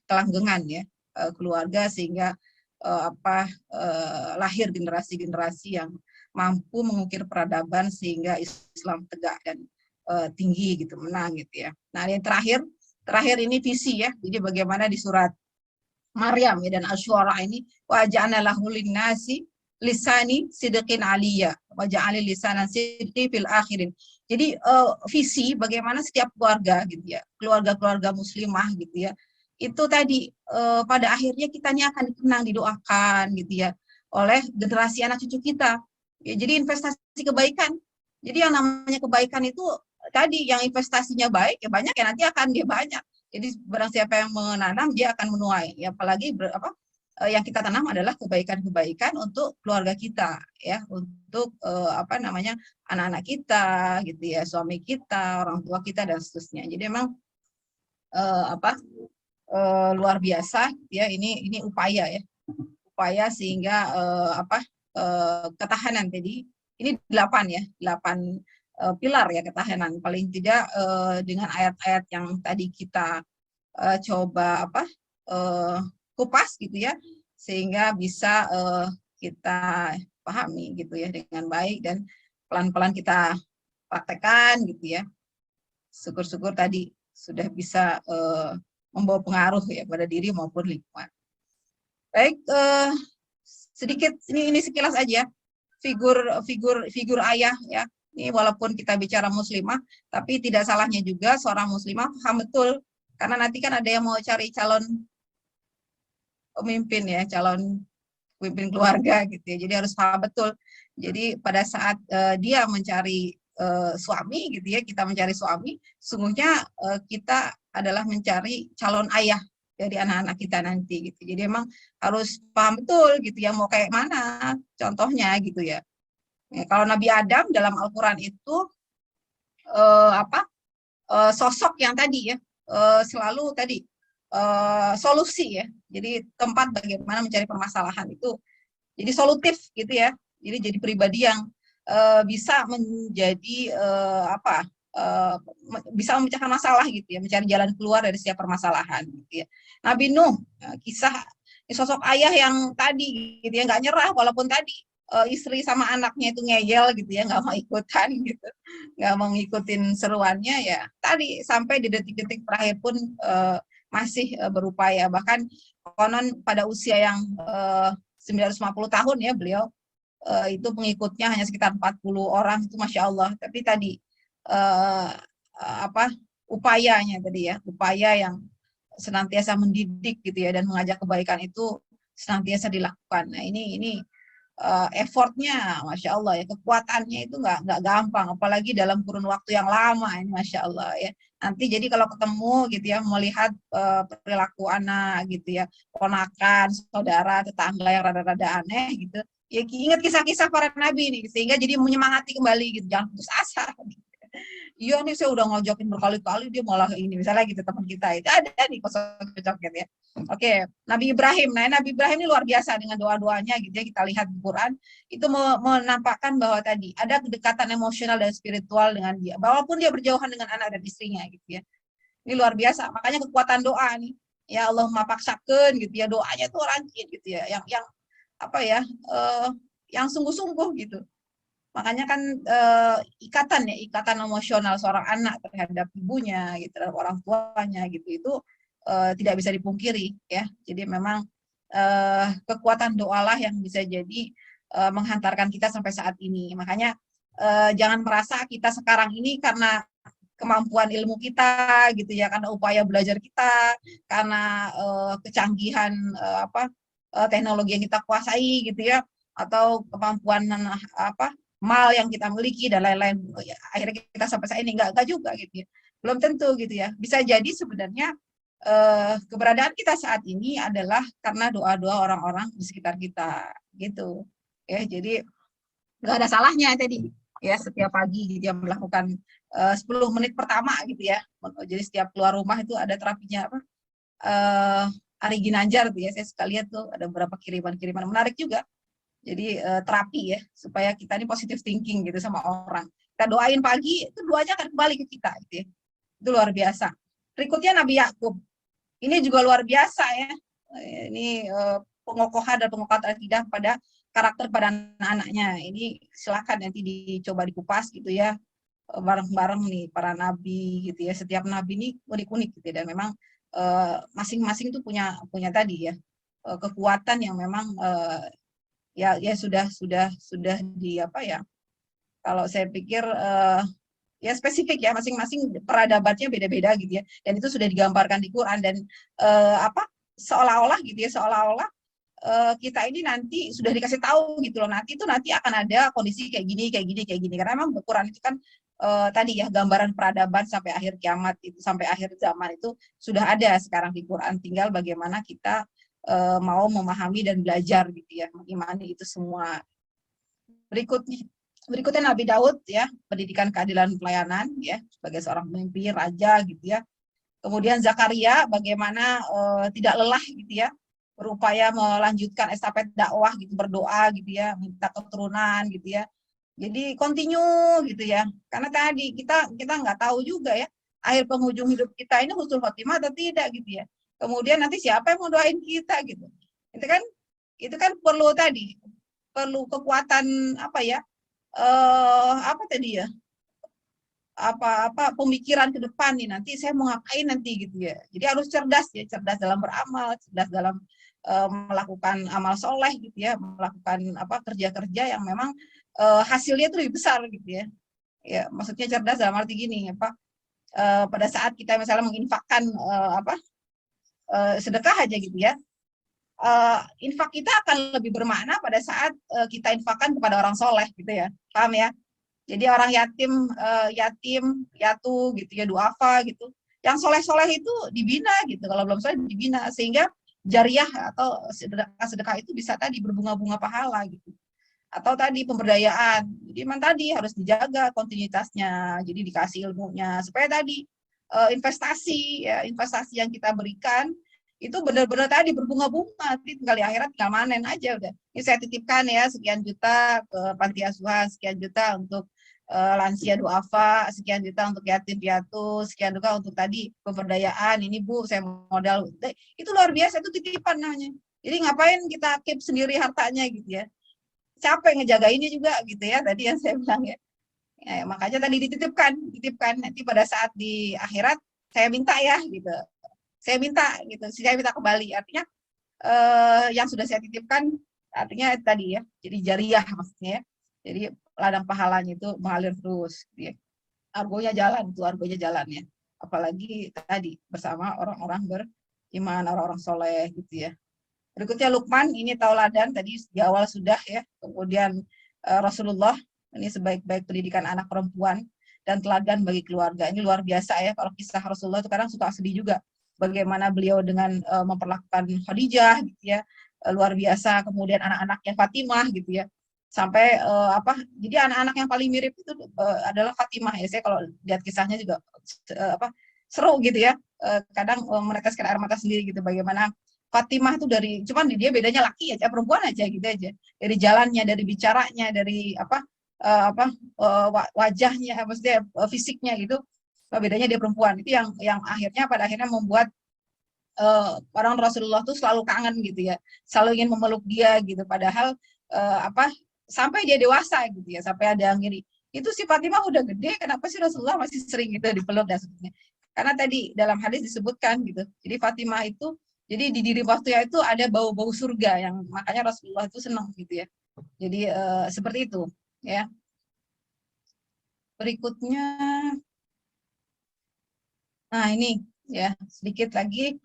kelanggengan ya keluarga, sehingga lahir generasi-generasi yang mampu mengukir peradaban, sehingga Islam tegak dan tinggi gitu, menang gitu ya. Nah, yang terakhir ini visi ya. Jadi bagaimana di surat Maryam ya, dan Asy-Syu'ara ini, wa ja'alna lahu linnasi lisani sidqin aliyya wa ja'alil lisanan sidqi fil akhirin Jadi visi bagaimana setiap keluarga gitu ya, keluarga-keluarga muslimah gitu ya, itu tadi pada akhirnya kitanya akan dikenang, didoakan gitu ya oleh generasi anak cucu kita. Ya, jadi investasi kebaikan. Jadi yang namanya kebaikan itu tadi yang investasinya baik ya banyak ya nanti akan dia banyak. Jadi barang siapa yang menanam dia akan menuai. Ya, apalagi yang kita tanam adalah kebaikan-kebaikan untuk keluarga kita ya, untuk apa namanya anak-anak kita gitu ya, suami kita, orang tua kita dan seterusnya. Jadi memang apa luar biasa ya, ini upaya ya, upaya sehingga apa ketahanan. Jadi ini 8 ya, 8 pilar ya ketahanan, paling tidak dengan ayat-ayat yang tadi kita coba apa kupas gitu ya, sehingga bisa kita pahami gitu ya dengan baik dan pelan-pelan kita praktekkan gitu ya. Syukur-syukur tadi sudah bisa membawa pengaruh ya pada diri maupun lingkungan. Baik, sedikit ini sekilas aja figur ayah ya. Ini walaupun kita bicara muslimah, tapi tidak salahnya juga seorang muslimah paham betul, karena nanti kan ada yang mau cari calon pemimpin ya, calon pemimpin keluarga gitu ya. Jadi harus paham betul. Jadi pada saat dia mencari suami gitu ya, kita mencari suami, sungguhnya kita adalah mencari calon ayah dari anak-anak kita nanti gitu. Jadi emang harus paham betul gitu ya, mau kayak mana contohnya gitu ya. Ya, kalau Nabi Adam dalam Al-Quran itu sosok yang tadi ya selalu tadi solusi ya. Jadi tempat bagaimana mencari permasalahan itu jadi solutif gitu ya. Jadi pribadi yang bisa menjadi bisa memecahkan masalah gitu ya, mencari jalan keluar dari setiap permasalahan gitu ya. Nabi Nuh, kisah sosok ayah yang tadi gitu ya, nggak nyerah walaupun tadi istri sama anaknya itu ngeyel gitu ya, nggak mau ikutan gitu, nggak mau ngikutin seruannya ya. Tadi sampai di detik-detik terakhir pun masih berupaya. Bahkan konon pada usia yang 950 tahun ya beliau itu pengikutnya hanya sekitar 40 orang, itu Masya Allah. Tapi tadi upayanya tadi ya, upaya yang senantiasa mendidik gitu ya dan mengajak kebaikan itu senantiasa dilakukan. Nah ini effortnya Masya Allah ya, kekuatannya itu nggak gampang, apalagi dalam kurun waktu yang lama ini Masya Allah ya. Nanti jadi kalau ketemu gitu ya, melihat perilaku anak gitu ya, ponakan, saudara, tetangga yang rada-rada aneh gitu, ya ingat kisah-kisah para nabi nih, sehingga jadi menyemangati kembali gitu, jangan putus asa gitu. Iya nih saya udah ngojokin berkali-kali dia malah ini, misalnya gitu teman kita itu ada nih kocok ya. Oke, Nabi Ibrahim. Nah, Nabi Ibrahim ini luar biasa dengan doa-doanya gitu ya, kita lihat di Quran itu menampakkan bahwa tadi ada kedekatan emosional dan spiritual dengan dia, walaupun dia berjauhan dengan anak dan istrinya gitu ya. Ini luar biasa, makanya kekuatan doa nih. Ya Allah mapaksakeun gitu ya, doanya tuh rajin gitu ya, yang apa ya, yang sungguh-sungguh gitu. Makanya kan ikatan emosional seorang anak terhadap ibunya, gitu, terhadap orang tuanya, gitu, itu tidak bisa dipungkiri, ya. Jadi memang kekuatan doalah yang bisa jadi menghantarkan kita sampai saat ini. Makanya jangan merasa kita sekarang ini karena kemampuan ilmu kita, gitu ya, karena upaya belajar kita, karena kecanggihan teknologi yang kita kuasai, gitu ya, atau kemampuan mal yang kita miliki dan lain-lain, akhirnya kita sampai saat ini enggak juga gitu ya, belum tentu gitu ya. Bisa jadi sebenarnya keberadaan kita saat ini adalah karena doa-doa orang-orang di sekitar kita gitu ya. Jadi nggak ada salahnya tadi ya, setiap pagi dia melakukan 10 menit pertama gitu ya. Jadi setiap keluar rumah itu ada terapinya apa, Ari Ginanjar tuh ya, saya suka lihat tuh ada beberapa kiriman-kiriman menarik juga. Jadi terapi ya, supaya kita ini positive thinking gitu sama orang. Kita doain pagi, itu doanya akan kembali ke kita gitu ya. Itu luar biasa. Berikutnya Nabi Yakub. Ini juga luar biasa ya. Ini pengokohan dan pengokohan akidah pada karakter pada anak-anaknya. Ini silakan nanti dicoba dikupas gitu ya, bareng-bareng nih para nabi gitu ya. Setiap nabi ini unik-unik gitu ya. Dan memang masing-masing tuh punya tadi ya kekuatan yang memang ya sudah di apa ya, kalau saya pikir ya spesifik ya, masing-masing peradabannya beda-beda gitu ya, dan itu sudah digambarkan di Quran. Dan seolah-olah gitu ya, seolah-olah kita ini nanti sudah dikasih tahu gitu loh, nanti akan ada kondisi kayak gini karena memang Quran itu kan tadi ya, gambaran peradaban sampai akhir kiamat itu, sampai akhir zaman itu sudah ada sekarang di Quran, tinggal bagaimana kita mau memahami dan belajar gitu ya, mengimani itu semua. Berikutnya Nabi Daud ya, pendidikan keadilan pelayanan ya, sebagai seorang pemimpin raja gitu ya. Kemudian Zakaria bagaimana tidak lelah gitu ya, berupaya melanjutkan estafet dakwah gitu, berdoa gitu ya, minta keturunan gitu ya. Jadi continue gitu ya. Karena tadi kita nggak tahu juga ya, akhir penghujung hidup kita ini husnul khotimah atau tidak gitu ya. Kemudian nanti siapa yang mau doain kita gitu. Itu kan perlu kekuatan apa ya? Pemikiran ke depan nih, nanti saya mau ngapain nanti gitu ya. Jadi harus cerdas ya, cerdas dalam beramal, cerdas dalam melakukan amal soleh gitu ya, melakukan kerja-kerja yang memang hasilnya itu lebih besar gitu ya. Ya, maksudnya cerdas dalam arti gini pada saat kita misalnya menginfakkan sedekah aja gitu ya, infak kita akan lebih bermakna pada saat kita infakkan kepada orang soleh gitu ya, paham ya? Jadi orang yatim, piatu gitu ya, duafa gitu. Yang soleh-soleh itu dibina gitu, kalau belum soleh dibina, sehingga jariah atau sedekah itu bisa tadi berbunga-bunga pahala gitu. Atau tadi pemberdayaan, jadi memang tadi harus dijaga kontinuitasnya, jadi dikasih ilmunya, supaya tadi investasi yang kita berikan itu benar-benar tadi berbunga-bunga, tinggal di akhirat tinggal manen aja udah. Ini saya titipkan ya, sekian juta ke panti asuhan, sekian juta untuk lansia duafa, sekian juta untuk yatim piatu, sekian juta untuk tadi pemberdayaan, ini Bu saya modal. Itu luar biasa, itu titipan namanya. Jadi ngapain kita keep sendiri hartanya gitu ya. Siapa yang ngejagainnya juga gitu ya, tadi yang saya bilang ya. Makanya tadi dititipkan nanti pada saat di akhirat saya minta ya gitu. Saya minta kembali, artinya yang sudah saya titipkan artinya tadi ya, jadi jariah maksudnya ya. Jadi ladang pahalanya itu mengalir terus gitu ya. Argonya jalan ya. Apalagi tadi bersama orang-orang beriman, orang-orang soleh gitu ya. Berikutnya Luqman, ini tauladan tadi di awal sudah ya. Kemudian Rasulullah, ini sebaik-baik pendidikan anak perempuan dan teladan bagi keluarga. Ini luar biasa ya, kalau kisah Rasulullah itu kadang suka sedih juga. Bagaimana beliau dengan memperlakukan Khadijah gitu ya, luar biasa. Kemudian anak-anaknya Fatimah gitu ya, sampai jadi anak-anak yang paling mirip itu adalah Fatimah ya. Saya kalau lihat kisahnya juga seru gitu ya. Kadang meneteskan air mata sendiri gitu, bagaimana Fatimah itu cuman dia bedanya laki aja, perempuan aja gitu aja. Dari jalannya, dari bicaranya, dari wajahnya, maksudnya fisiknya gitu, bedanya dia perempuan. Itu yang pada akhirnya membuat orang Rasulullah tuh selalu kangen gitu ya, selalu ingin memeluk dia gitu. Padahal sampai dia dewasa gitu ya, sampai ada yang ngiri, itu si Fatimah udah gede, kenapa sih Rasulullah masih sering gitu dipeluk dan sebagainya. Karena tadi dalam hadis disebutkan gitu. Jadi Fatimah itu, jadi di diri waktunya itu ada bau-bau surga, yang makanya Rasulullah itu senang gitu ya. Jadi seperti itu ya. Berikutnya, nah ini ya sedikit lagi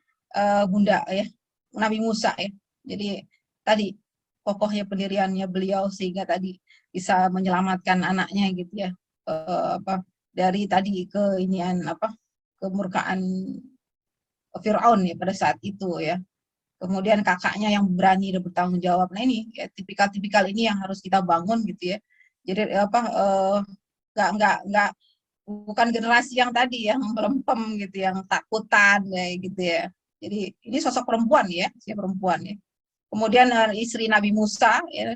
Bunda ya, Nabi Musa ya. Jadi tadi kokohnya pendiriannya beliau sehingga tadi bisa menyelamatkan anaknya gitu ya, dari tadi kemurkaan Firaun ya pada saat itu ya. Kemudian kakaknya yang berani dan bertanggung jawab. Nah ini ya, tipikal ini yang harus kita bangun gitu ya. Jadi nggak bukan generasi yang tadi yang merempem gitu, yang takutan kayak gitu ya. Jadi ini sosok perempuan ya, si perempuan ya. Kemudian istri Nabi Musa ya,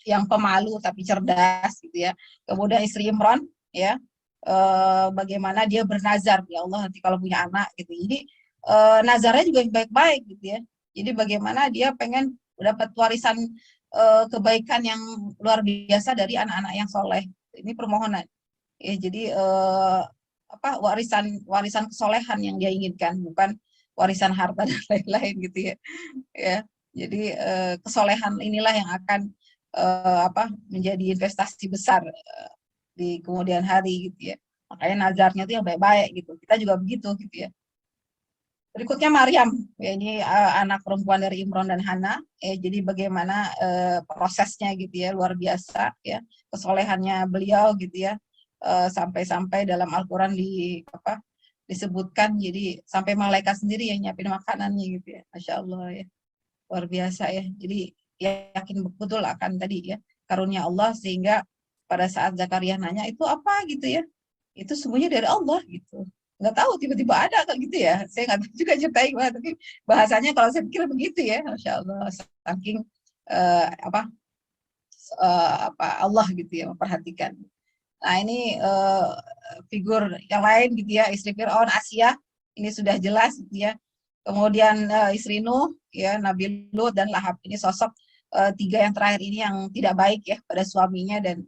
yang pemalu tapi cerdas gitu ya. Kemudian istri Imran ya, bagaimana dia bernazar, ya Allah nanti kalau punya anak gitu. Jadi nazarnya juga baik-baik gitu ya. Jadi bagaimana dia pengen dapat warisan kebaikan yang luar biasa dari anak-anak yang soleh. Ini permohonan. Ya, jadi warisan kesolehan yang dia inginkan, bukan warisan harta dan lain-lain gitu ya. Ya, jadi kesolehan inilah yang akan menjadi investasi besar di kemudian hari gitu ya. Makanya nazarnya itu yang baik-baik gitu. Kita juga begitu gitu ya. Berikutnya Maryam, ya ini anak perempuan dari Imran dan Hana. Jadi bagaimana prosesnya gitu ya, luar biasa ya, kesolehannya beliau gitu ya, sampai-sampai dalam Al-Quran disebutkan, jadi sampai malaikat sendiri yang nyiapin makanannya gitu ya, Masya Allah ya, luar biasa ya. Jadi yakin betul akan tadi ya karunia Allah, sehingga pada saat Zakaria nanya itu apa gitu ya, itu semuanya dari Allah gitu. Nggak tahu tiba-tiba ada kayak gitu ya, saya nggak tahu juga ceritain gimana, tapi bahasanya kalau saya pikir begitu ya, Masya Allah, saking Allah gitu ya memperhatikan. Nah ini figur yang lain gitu ya, istri Fir'aun Asia, ini sudah jelas gitu ya. Kemudian istri Nuh ya, Nabi Lut dan Lahab, ini sosok tiga yang terakhir ini yang tidak baik ya pada suaminya, dan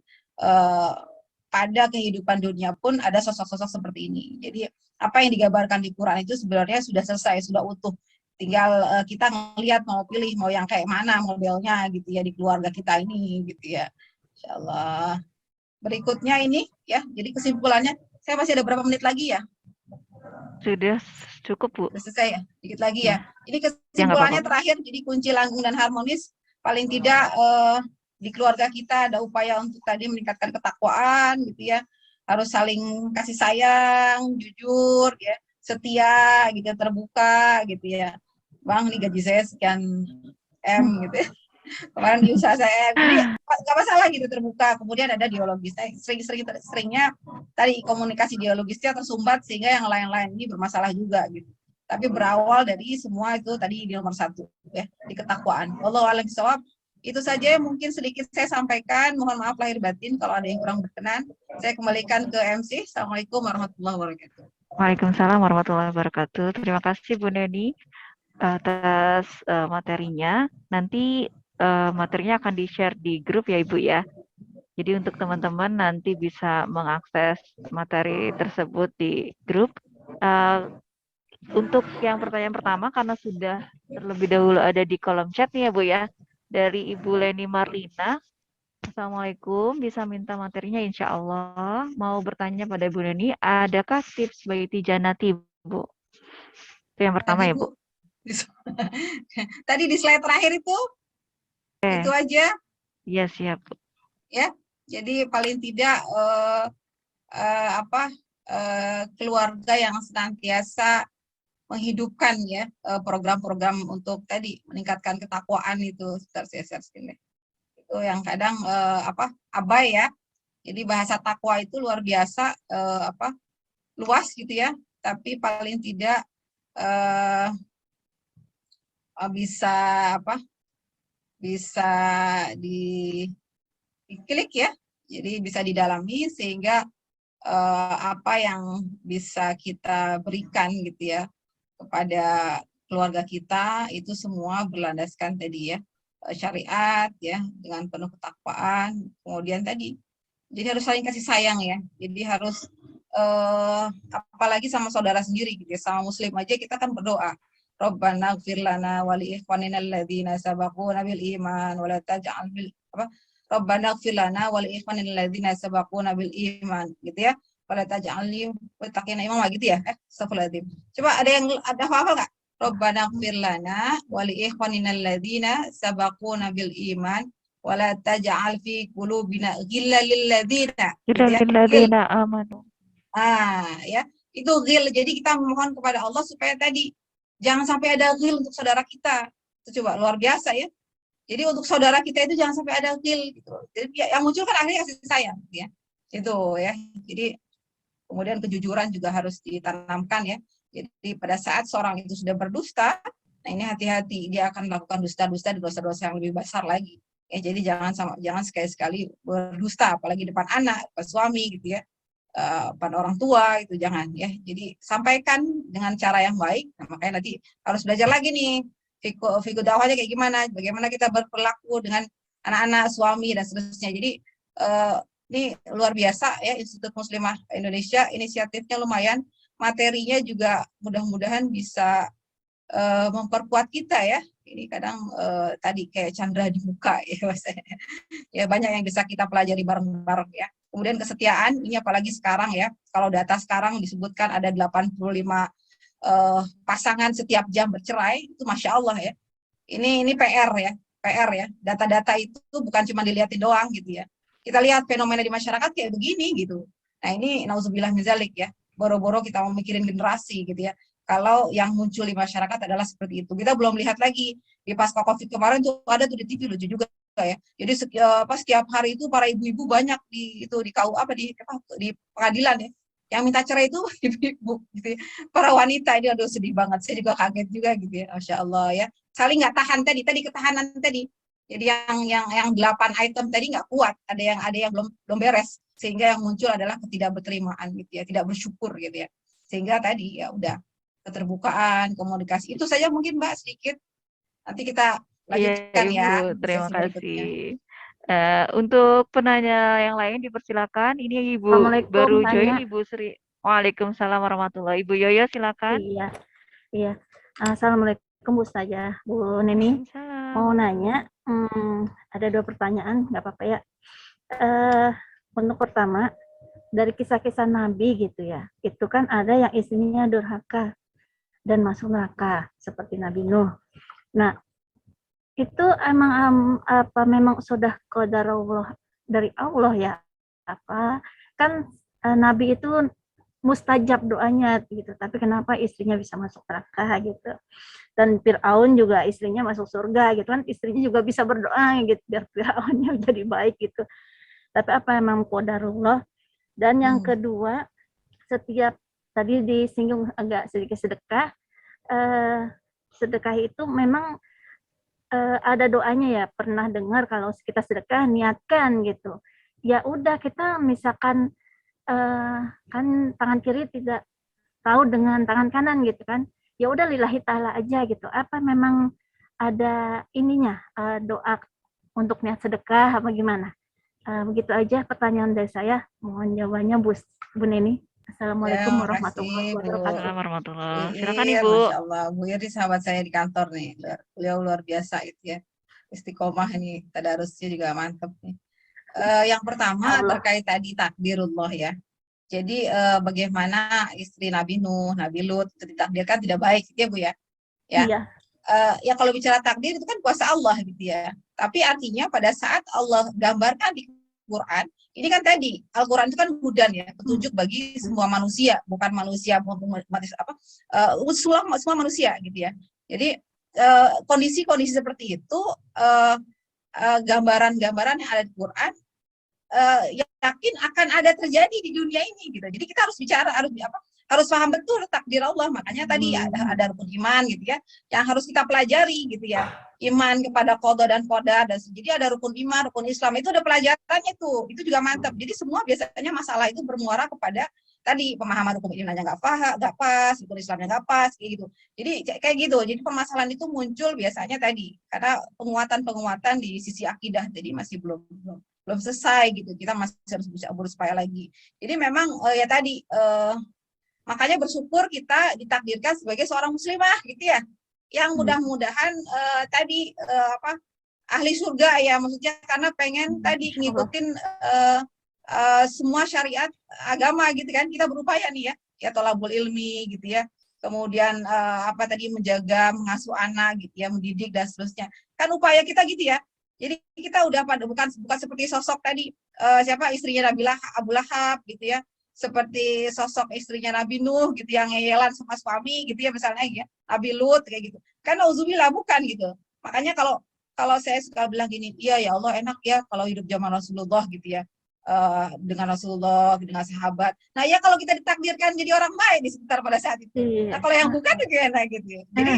pada kehidupan dunia pun ada sosok-sosok seperti ini. Jadi apa yang digambarkan di Quran itu sebenarnya sudah selesai, sudah utuh. Tinggal kita ngelihat mau pilih mau yang kayak mana modelnya gitu ya di keluarga kita ini gitu ya. Insyaallah. Berikutnya ini ya, jadi kesimpulannya, saya masih ada berapa menit lagi ya? Sudah cukup, Bu. Sudah selesai ya? Dikit lagi ya. Ini Ya, nggak kesimpulannya apa-apa. terakhir, jadi kunci langgeng dan harmonis, paling tidak di keluarga kita ada upaya untuk tadi meningkatkan ketakwaan gitu ya, harus saling kasih sayang, jujur ya, setia gitu, terbuka gitu ya. Bang, ini gaji saya sekian M gitu ya. Kemarin di usaha saya, jadi nggak masalah gitu, terbuka. Kemudian ada dialogis, seringnya tadi komunikasi dialogisnya tersumbat sehingga yang lain-lain ini bermasalah juga gitu. Tapi berawal dari semua itu tadi di nomor 1 ya, di ketakwaan. Wallahu a'lam bishawab. Itu saja yang mungkin sedikit saya sampaikan. Mohon maaf lahir batin kalau ada yang kurang berkenan. Saya kembalikan ke MC. Assalamualaikum warahmatullahi wabarakatuh. Waalaikumsalam warahmatullahi wabarakatuh. Terima kasih Bu Neni atas materinya. Nanti materinya akan di-share di grup ya Ibu ya. Jadi untuk teman-teman nanti bisa mengakses materi tersebut di grup. Untuk yang pertanyaan pertama, karena sudah terlebih dahulu ada di kolom chat nih ya Bu ya, dari Ibu Leni Marlina. Assalamualaikum, bisa minta materinya insya Allah. Mau bertanya pada Bu Leni, adakah tips baiti janati Bu? Itu yang pertama Tadi ya Bu. Tadi di slide terakhir itu aja Iya siap Bu. ya. Jadi paling tidak keluarga yang senantiasa menghidupkan ya program-program untuk tadi meningkatkan ketakwaan itu, itu yang kadang abai ya. Jadi bahasa takwa itu luar biasa luas gitu ya, tapi paling tidak bisa diklik ya, jadi bisa didalami sehingga apa yang bisa kita berikan gitu ya kepada keluarga kita itu semua berlandaskan tadi ya syariat ya, dengan penuh ketakwaan. Kemudian tadi jadi harus saling kasih sayang ya, jadi harus apalagi sama saudara sendiri gitu ya, sama muslim aja kita kan berdoa, Rabbana ighfir lana wa li ikhwanina alladzina sabaquna bil iman wa la taj'al Rabbana ighfir lana wa li ikhwanina alladzina sabaquna bil iman gitu ya. Wala taj'alni muttaqina imama gitu ya. Astagfirullahaladzim. Coba ada hafal enggak? Rabbana ighfir lana wa li ikhwanina alladzina sabaquna bil iman wa la taj'al fi qulubina ghillan lil ladzina. Lilladzina amanu. Ya. Itu ghil. Jadi kita memohon kepada Allah supaya tadi jangan sampai ada ghil untuk saudara kita. Itu coba luar biasa ya. Jadi untuk saudara kita itu jangan sampai ada ghil gitu. Jadi yang muncul kan akhirnya kasih sayang ya. Itu ya. Jadi kemudian kejujuran juga harus ditanamkan ya. Jadi pada saat seorang itu sudah berdusta, nah ini hati-hati, dia akan melakukan dusta-dusta dan dosa-dosa yang lebih besar lagi. Ya, jadi jangan sekali-sekali berdusta, apalagi depan anak, depan suami gitu ya, depan orang tua itu jangan ya. Jadi sampaikan dengan cara yang baik. Nah, makanya nanti harus belajar lagi nih fiqh dakwahnya kayak gimana, bagaimana kita berperilaku dengan anak-anak, suami dan seterusnya. Jadi ini luar biasa ya Institut Muslimah Indonesia, inisiatifnya lumayan, materinya juga mudah-mudahan bisa memperkuat kita ya. Ini kadang tadi kayak candra di muka ya, ya banyak yang bisa kita pelajari bareng-bareng ya. Kemudian kesetiaan, ini apalagi sekarang ya, kalau data sekarang disebutkan ada 85 pasangan setiap jam bercerai, itu Masya Allah ya. Ini PR ya, PR ya. Data-data itu bukan cuma dilihatin doang gitu ya. Kita lihat fenomena di masyarakat kayak begini gitu. Nah ini nauzubillah min zalik ya. Boro-boro kita mau mikirin generasi gitu ya. Kalau yang muncul di masyarakat adalah seperti itu. Kita belum lihat lagi di pasca Covid kemarin tuh ada tuh di TV lucu juga ya. Jadi setiap hari itu para ibu-ibu banyak di KUA di pengadilan ya. Yang minta cerai itu ibu-ibu gitu ya. Para wanita ini aduh sedih banget. Saya juga kaget juga gitu ya. Masya Allah ya. Saling nggak tahan tadi ketahanan tadi. Jadi yang 8 item tadi nggak kuat. Ada yang belum beres. Sehingga yang muncul adalah ketidakberterimaan gitu ya, tidak bersyukur gitu ya. Sehingga tadi ya udah keterbukaan, komunikasi. Itu saja mungkin Mbak sedikit. Nanti kita lanjutkan Ibu, ya. terima Sesi kasih. berikutnya. Untuk penanya yang lain dipersilakan. Ini Ibu Assalamualaikum, baru join, tanya. Ibu Sri. Waalaikumsalam warahmatullahi. Ibu Yoyo silakan. Iya, iya. Assalamualaikum Bu Ustazah, Bu Neni. Waalaikumsalam. Mau nanya, ada 2 pertanyaan, nggak apa-apa ya. Untuk pertama, dari kisah-kisah Nabi gitu ya, itu kan ada yang istrinya durhaka dan masuk neraka, seperti Nabi Nuh. Nah, itu emang memang sudah qadarullah dari Allah ya? Apa kan Nabi itu mustajab doanya gitu, tapi kenapa istrinya bisa masuk neraka gitu? Dan Fir'aun juga istrinya masuk surga gitu kan, istrinya juga bisa berdoa gitu biar Fir'aunnya jadi baik gitu. Tapi apa memang qadarullah? Dan yang kedua, setiap tadi disinggung agak sedikit sedekah, sedekah itu memang ada doanya ya, pernah dengar kalau kita sedekah niatkan gitu. Ya udah kita misalkan kan tangan kiri tidak tahu dengan tangan kanan gitu kan. Ya udah lillahi ta'ala aja gitu. Apa memang ada ininya doa untuk niat sedekah apa gimana? Begitu aja pertanyaan dari saya. Mohon jawabannya Bu Neni. Assalamualaikum Ya, warahmatullahi makasih Bu wabarakatuh. Waalaikumsalam warahmatullahi. Silakan Iir, Ibu. Masya Allah. Bu Ir ini sahabat saya di kantor nih. Beliau luar biasa itu ya. Istiqomah ini, tadarusnya juga mantep nih. Yang pertama Allah. terkait tadi takdirullah ya. Jadi bagaimana istri Nabi Nuh, Nabi Lut itu ditakdirkan tidak baik gitu ya Bu ya. Ya. Iya. Ya kalau bicara takdir itu kan kuasa Allah gitu ya. Tapi artinya pada saat Allah gambarkan di Quran, ini kan tadi Al-Quran itu kan hudan ya, petunjuk bagi semua manusia, bukan manusia semua manusia gitu ya. Jadi kondisi-kondisi seperti itu gambaran-gambaran yang ada di Quran yakin akan ada terjadi di dunia ini gitu. Jadi kita harus bicara, harus paham betul takdir Allah. Makanya tadi ada rukun iman gitu ya, yang harus kita pelajari gitu ya. Iman kepada qada dan qadar, dan jadi ada rukun iman, rukun Islam, itu ada pelajarannya tuh. Itu juga mantap. Jadi semua biasanya masalah itu bermuara kepada tadi pemahaman rukun imannya nggak pas, rukun Islamnya nggak pas, kayak gitu. Jadi kayak gitu. Jadi permasalahan itu muncul biasanya tadi karena penguatan di sisi akidah jadi masih belum selesai gitu. Kita masih harus bisa berupaya lagi. Jadi memang ya tadi makanya bersyukur kita ditakdirkan sebagai seorang muslimah gitu ya. Yang mudah-mudahan tadi ahli surga ya, maksudnya karena pengen tadi ngikutin semua syariat agama gitu kan. Kita berupaya nih ya tolabul ilmi gitu ya. Kemudian tadi menjaga, mengasuh anak gitu ya, mendidik dan seterusnya. Kan upaya kita gitu ya. Jadi kita udah bukan seperti sosok tadi siapa istrinya Abu Lahab gitu ya, seperti sosok istrinya Nabi Nuh gitu yang ngeyelan sama suami gitu ya misalnya ya, Nabi Lut kayak gitu. Kan auzubillah bukan gitu. Makanya kalau saya suka bilang gini, iya ya Allah enak ya kalau hidup zaman Rasulullah gitu ya. Dengan Rasulullah, dengan sahabat. Nah ya kalau kita ditakdirkan jadi orang baik di sekitar pada saat itu. Nah kalau yang bukan gimana gitu. Jadi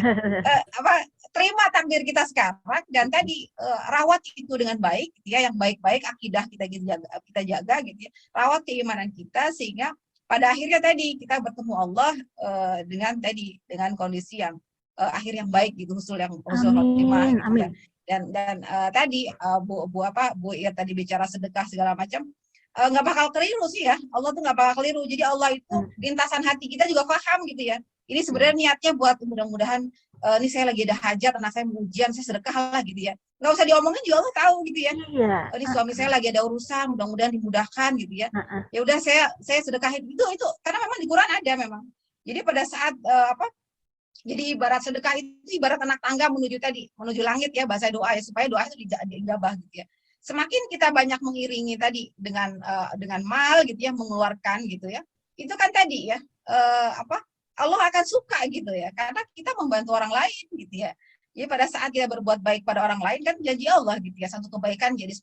terima takdir kita sekarang dan tadi rawat itu dengan baik, gitu ya, yang baik-baik akidah kita jaga gitu ya. Rawat keimanan kita sehingga pada akhirnya tadi kita bertemu Allah dengan kondisi yang akhir yang baik gitu, husul khotimah gitu ya. Dan tadi Bu Ir tadi bicara sedekah segala macam, nggak bakal keliru sih ya. Allah tuh nggak bakal keliru. Jadi Allah itu lintasan hati kita juga paham gitu ya. Ini sebenarnya niatnya buat mudah-mudahan Ini saya lagi ada hajat, anak saya mau ujian, saya sedekah lah gitu ya. Nggak usah diomongin juga Allah tahu gitu ya. Iya. Ini suami saya lagi ada urusan, mudah-mudahan dimudahkan gitu ya. Heeh. Ya udah saya sedekahin itu karena memang di Quran ada memang. Jadi pada saat jadi ibarat sedekah itu ibarat anak tangga menuju langit ya, bahasa doa ya, supaya doa itu diijabah gitu ya. Semakin kita banyak mengiringi tadi dengan mal gitu ya, mengeluarkan gitu ya. Itu kan tadi ya Allah akan suka gitu ya, karena kita membantu orang lain gitu ya. Jadi pada saat kita berbuat baik pada orang lain kan janji Allah gitu ya, satu kebaikan jadi 10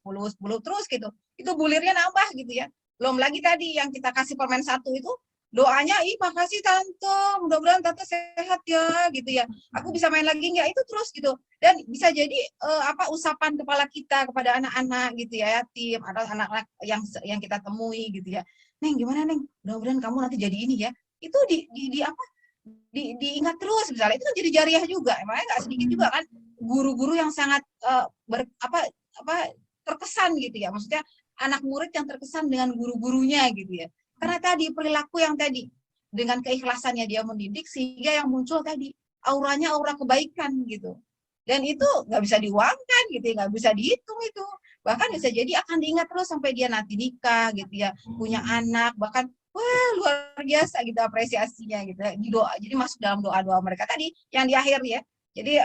terus gitu. Itu bulirnya nambah gitu ya. Belum lagi tadi yang kita kasih permen 1 itu doanya, ih makasih tante, mudah-mudahan tante sehat ya gitu ya. Aku bisa main lagi nggak, itu terus gitu. Dan bisa jadi usapan kepala kita kepada anak-anak gitu ya, yatim atau anak-anak yang kita temui gitu ya. Neng gimana Neng? Mudah-mudahan kamu nanti jadi ini ya. Itu diingat terus misalnya, itu kan jadi jariah juga. Emangnya nggak sedikit juga kan guru-guru yang sangat terkesan gitu ya. Maksudnya anak murid yang terkesan dengan guru-gurunya gitu ya. Karena tadi perilaku yang tadi dengan keikhlasannya dia mendidik sehingga yang muncul tadi auranya aura kebaikan gitu. Dan itu nggak bisa diuangkan gitu ya, nggak bisa dihitung itu. Bahkan bisa jadi akan diingat terus sampai dia nanti nikah gitu ya, punya anak, bahkan wah luar biasa gitu apresiasinya gitu ya, di doa. Jadi masuk dalam doa-doa mereka tadi yang di akhir ya. Jadi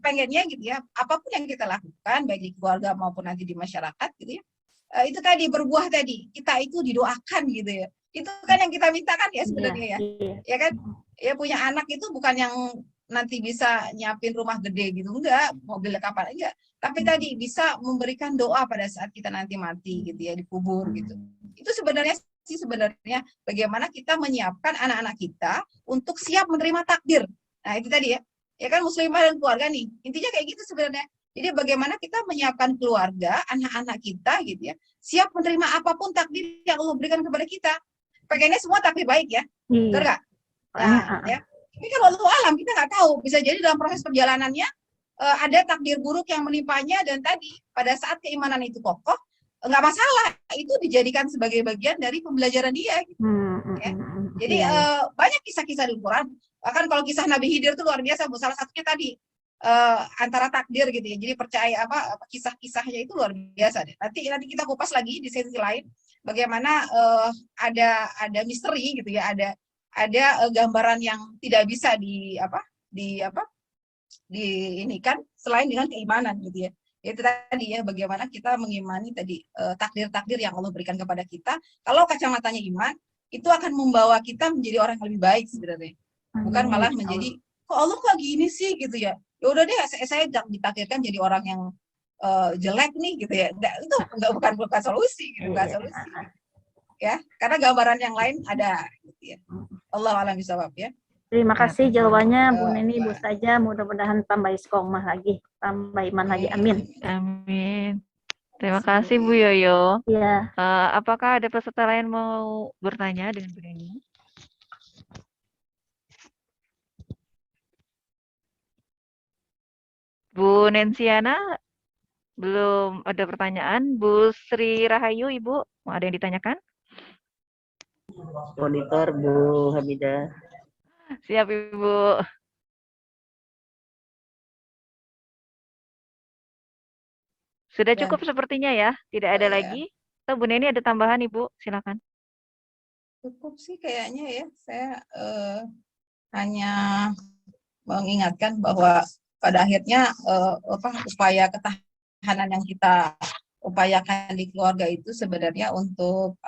pengennya gitu ya, apapun yang kita lakukan baik di keluarga maupun nanti di masyarakat gitu ya, itu tadi berbuah tadi, kita itu didoakan gitu ya. Itu kan yang kita mintakan ya sebenarnya ya. Ya kan? Ya punya anak itu bukan yang nanti bisa nyiapin rumah gede gitu, enggak, mobil kapan enggak. Tapi tadi bisa memberikan doa pada saat kita nanti mati gitu ya, dikubur gitu. Itu sebenarnya bagaimana kita menyiapkan anak-anak kita untuk siap menerima takdir. Nah, itu tadi ya. Ya kan muslimah dan keluarga nih. Intinya kayak gitu sebenarnya. Jadi bagaimana kita menyiapkan keluarga, anak-anak kita gitu ya, siap menerima apapun takdir yang Allah berikan kepada kita. Pengennya semua takdir baik ya. Betul nggak? Nah, ya. Tapi kan Allah alam kita nggak tahu. Bisa jadi dalam proses perjalanannya ada takdir buruk yang menimpanya, dan tadi pada saat keimanan itu kokoh, nggak masalah. Itu dijadikan sebagai bagian dari pembelajaran dia. Gitu. Ya. Jadi banyak kisah-kisah di Quran. Bahkan kalau kisah Nabi Khidir itu luar biasa. Salah satunya tadi antara takdir gitu ya. Jadi percaya kisah-kisahnya itu luar biasa deh. Nanti kita kupas lagi di sesi lain bagaimana ada misteri gitu ya, ada gambaran yang tidak bisa diinikan selain dengan keimanan gitu ya. Itu tadi ya, bagaimana kita mengimani tadi takdir-takdir yang Allah berikan kepada kita. Kalau kacamatanya iman, itu akan membawa kita menjadi orang yang lebih baik sebenarnya. Bukan malah menjadi kok Allah kok gini sih gitu ya. Ya udah deh, saya ditakdirkan jadi orang yang jelek nih gitu ya. Itu bukan solusi gitu, bukan solusi. Ya, karena gambaran yang lain ada gitu ya. Allah a'lam bishawab ya. Terima kasih jawabannya Bu Neni, Bu Saja. Mudah-mudahan tambah istiqomah lagi, tambah iman lagi. Amin. Amin. Terima kasih Bu Yoyo. Ya. Apakah ada peserta lain mau bertanya dengan Bu Neni? Bu Nensiana, belum ada pertanyaan. Bu Sri Rahayu, Ibu, mau ada yang ditanyakan? Monitor Bu Hamidah. Siap Ibu. Sudah cukup sepertinya ya, tidak ada lagi. Atau Bu Neni ada tambahan Ibu, silakan. Cukup sih kayaknya ya. Saya hanya mengingatkan bahwa pada akhirnya upaya ketahanan yang kita upayakan di keluarga itu sebenarnya untuk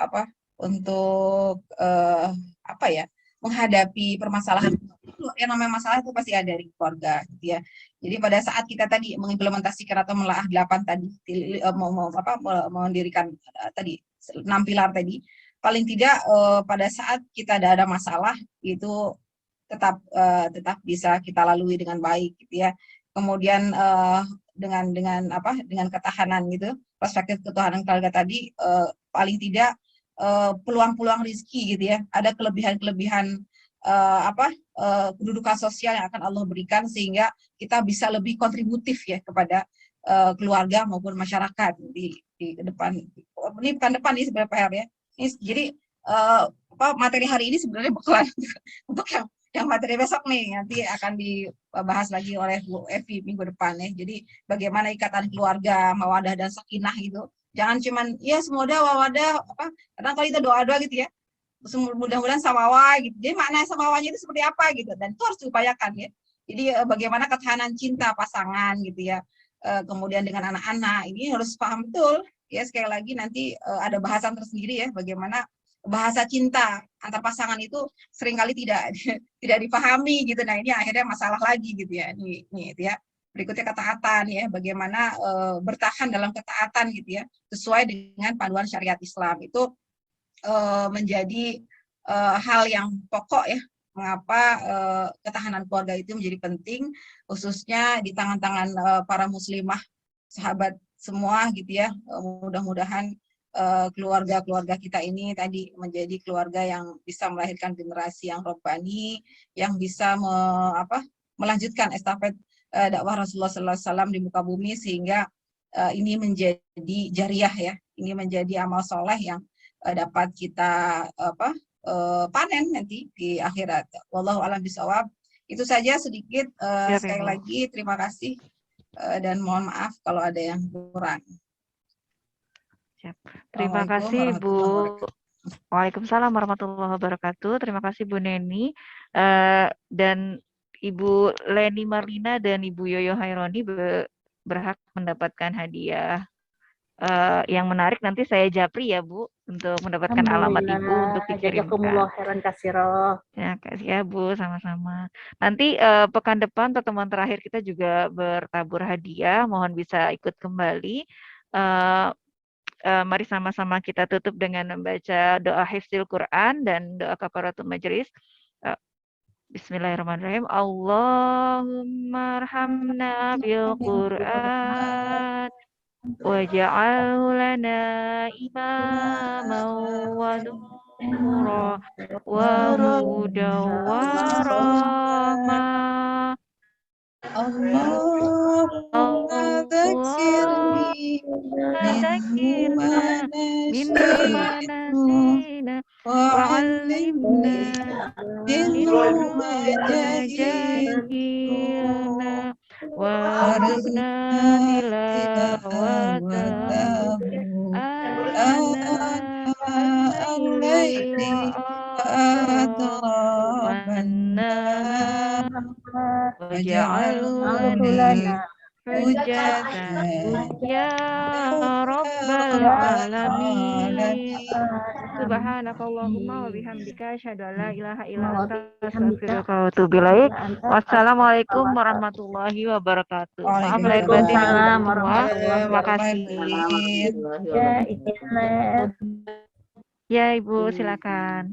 menghadapi permasalahan. Yang namanya masalah itu pasti ada di keluarga gitu ya. Jadi pada saat kita tadi mengimplementasikan atau melahah 8 tadi mendirikan tadi 6 pilar tadi, paling tidak pada saat kita ada masalah itu tetap bisa kita lalui dengan baik gitu ya. Kemudian dengan ketahanan gitu, perspektif ketahanan keluarga tadi, paling tidak peluang-peluang rezeki gitu ya, ada kelebihan-kelebihan kedudukan sosial yang akan Allah berikan sehingga kita bisa lebih kontributif ya kepada keluarga maupun masyarakat di depan. Ini bukan depan ini sebenarnya PR ya. Ini jadi materi hari ini sebenarnya bakalan untuk yang yang materi besok nih, nanti akan dibahas lagi oleh Bu Evi minggu depan ya. Jadi bagaimana ikatan keluarga, mawadah dan sakinah gitu. Jangan cuman ya semoga wawadah apa, kadang kalau kita doa-doa gitu ya. Mudah-mudahan samawa gitu. Jadi makna samawanya itu seperti apa gitu, dan itu harus diupayakan ya. Jadi bagaimana ketahanan cinta pasangan gitu ya. Kemudian dengan anak-anak ini harus paham betul ya, sekali lagi nanti ada bahasan tersendiri ya, bagaimana bahasa cinta antar pasangan itu seringkali tidak tidak dipahami gitu. Nah, ini akhirnya masalah lagi gitu ya. Ini itu ya. Berikutnya ketaatan ya, bagaimana bertahan dalam ketaatan gitu ya, sesuai dengan panduan syariat Islam. Itu menjadi hal yang pokok ya, mengapa ketahanan keluarga itu menjadi penting, khususnya di tangan-tangan para muslimah, sahabat semua gitu ya. Mudah-mudahan keluarga-keluarga kita ini tadi menjadi keluarga yang bisa melahirkan generasi yang robbani, yang bisa melanjutkan estafet dakwah Rasulullah SAW di muka bumi, sehingga ini menjadi jariah ya, ini menjadi amal soleh yang dapat kita panen nanti di akhirat. Wallahu a'lam bishawab. Itu saja sedikit. Sekali lagi terima kasih dan mohon maaf kalau ada yang kurang. Siap. Terima kasih Bu. Waalaikumsalam warahmatullahi wabarakatuh. Terima kasih Bu Neni dan Ibu Leni Marlina dan Ibu Yoyo Haironi berhak mendapatkan hadiah. Yang menarik nanti saya japri ya Bu, untuk mendapatkan alamat Ibu untuk dikirimkan. Jazakumullah khairan katsira. Ya, kasih ya Bu, sama-sama. Nanti pekan depan pertemuan terakhir kita juga bertabur hadiah, mohon bisa ikut kembali. Mari sama-sama kita tutup dengan membaca doa hifdzil Quran dan doa kafaratul majlis. Bismillahirrahmanirrahim. Allahumma arhamna bil Quran waj'alhu lana imaman wa nura wa hudan wa rahmah. Allahumma dzakirni mimma nasina wa 'allimna mimma jahilna warzuqna tilawatahu al-laili wa atrafan nahar waj'alhu lana hujjatan ya rabbal alamin. Subhanakallahumma wa bihamdika asyhadu an la ilaha illa anta astaghfiruka wa atubu ilaik. Wassalamualaikum warahmatullahi wabarakatuh. Maaf lahir batin Ibu semua. Terima kasih. Ya, izin. Ya Ibu, silakan.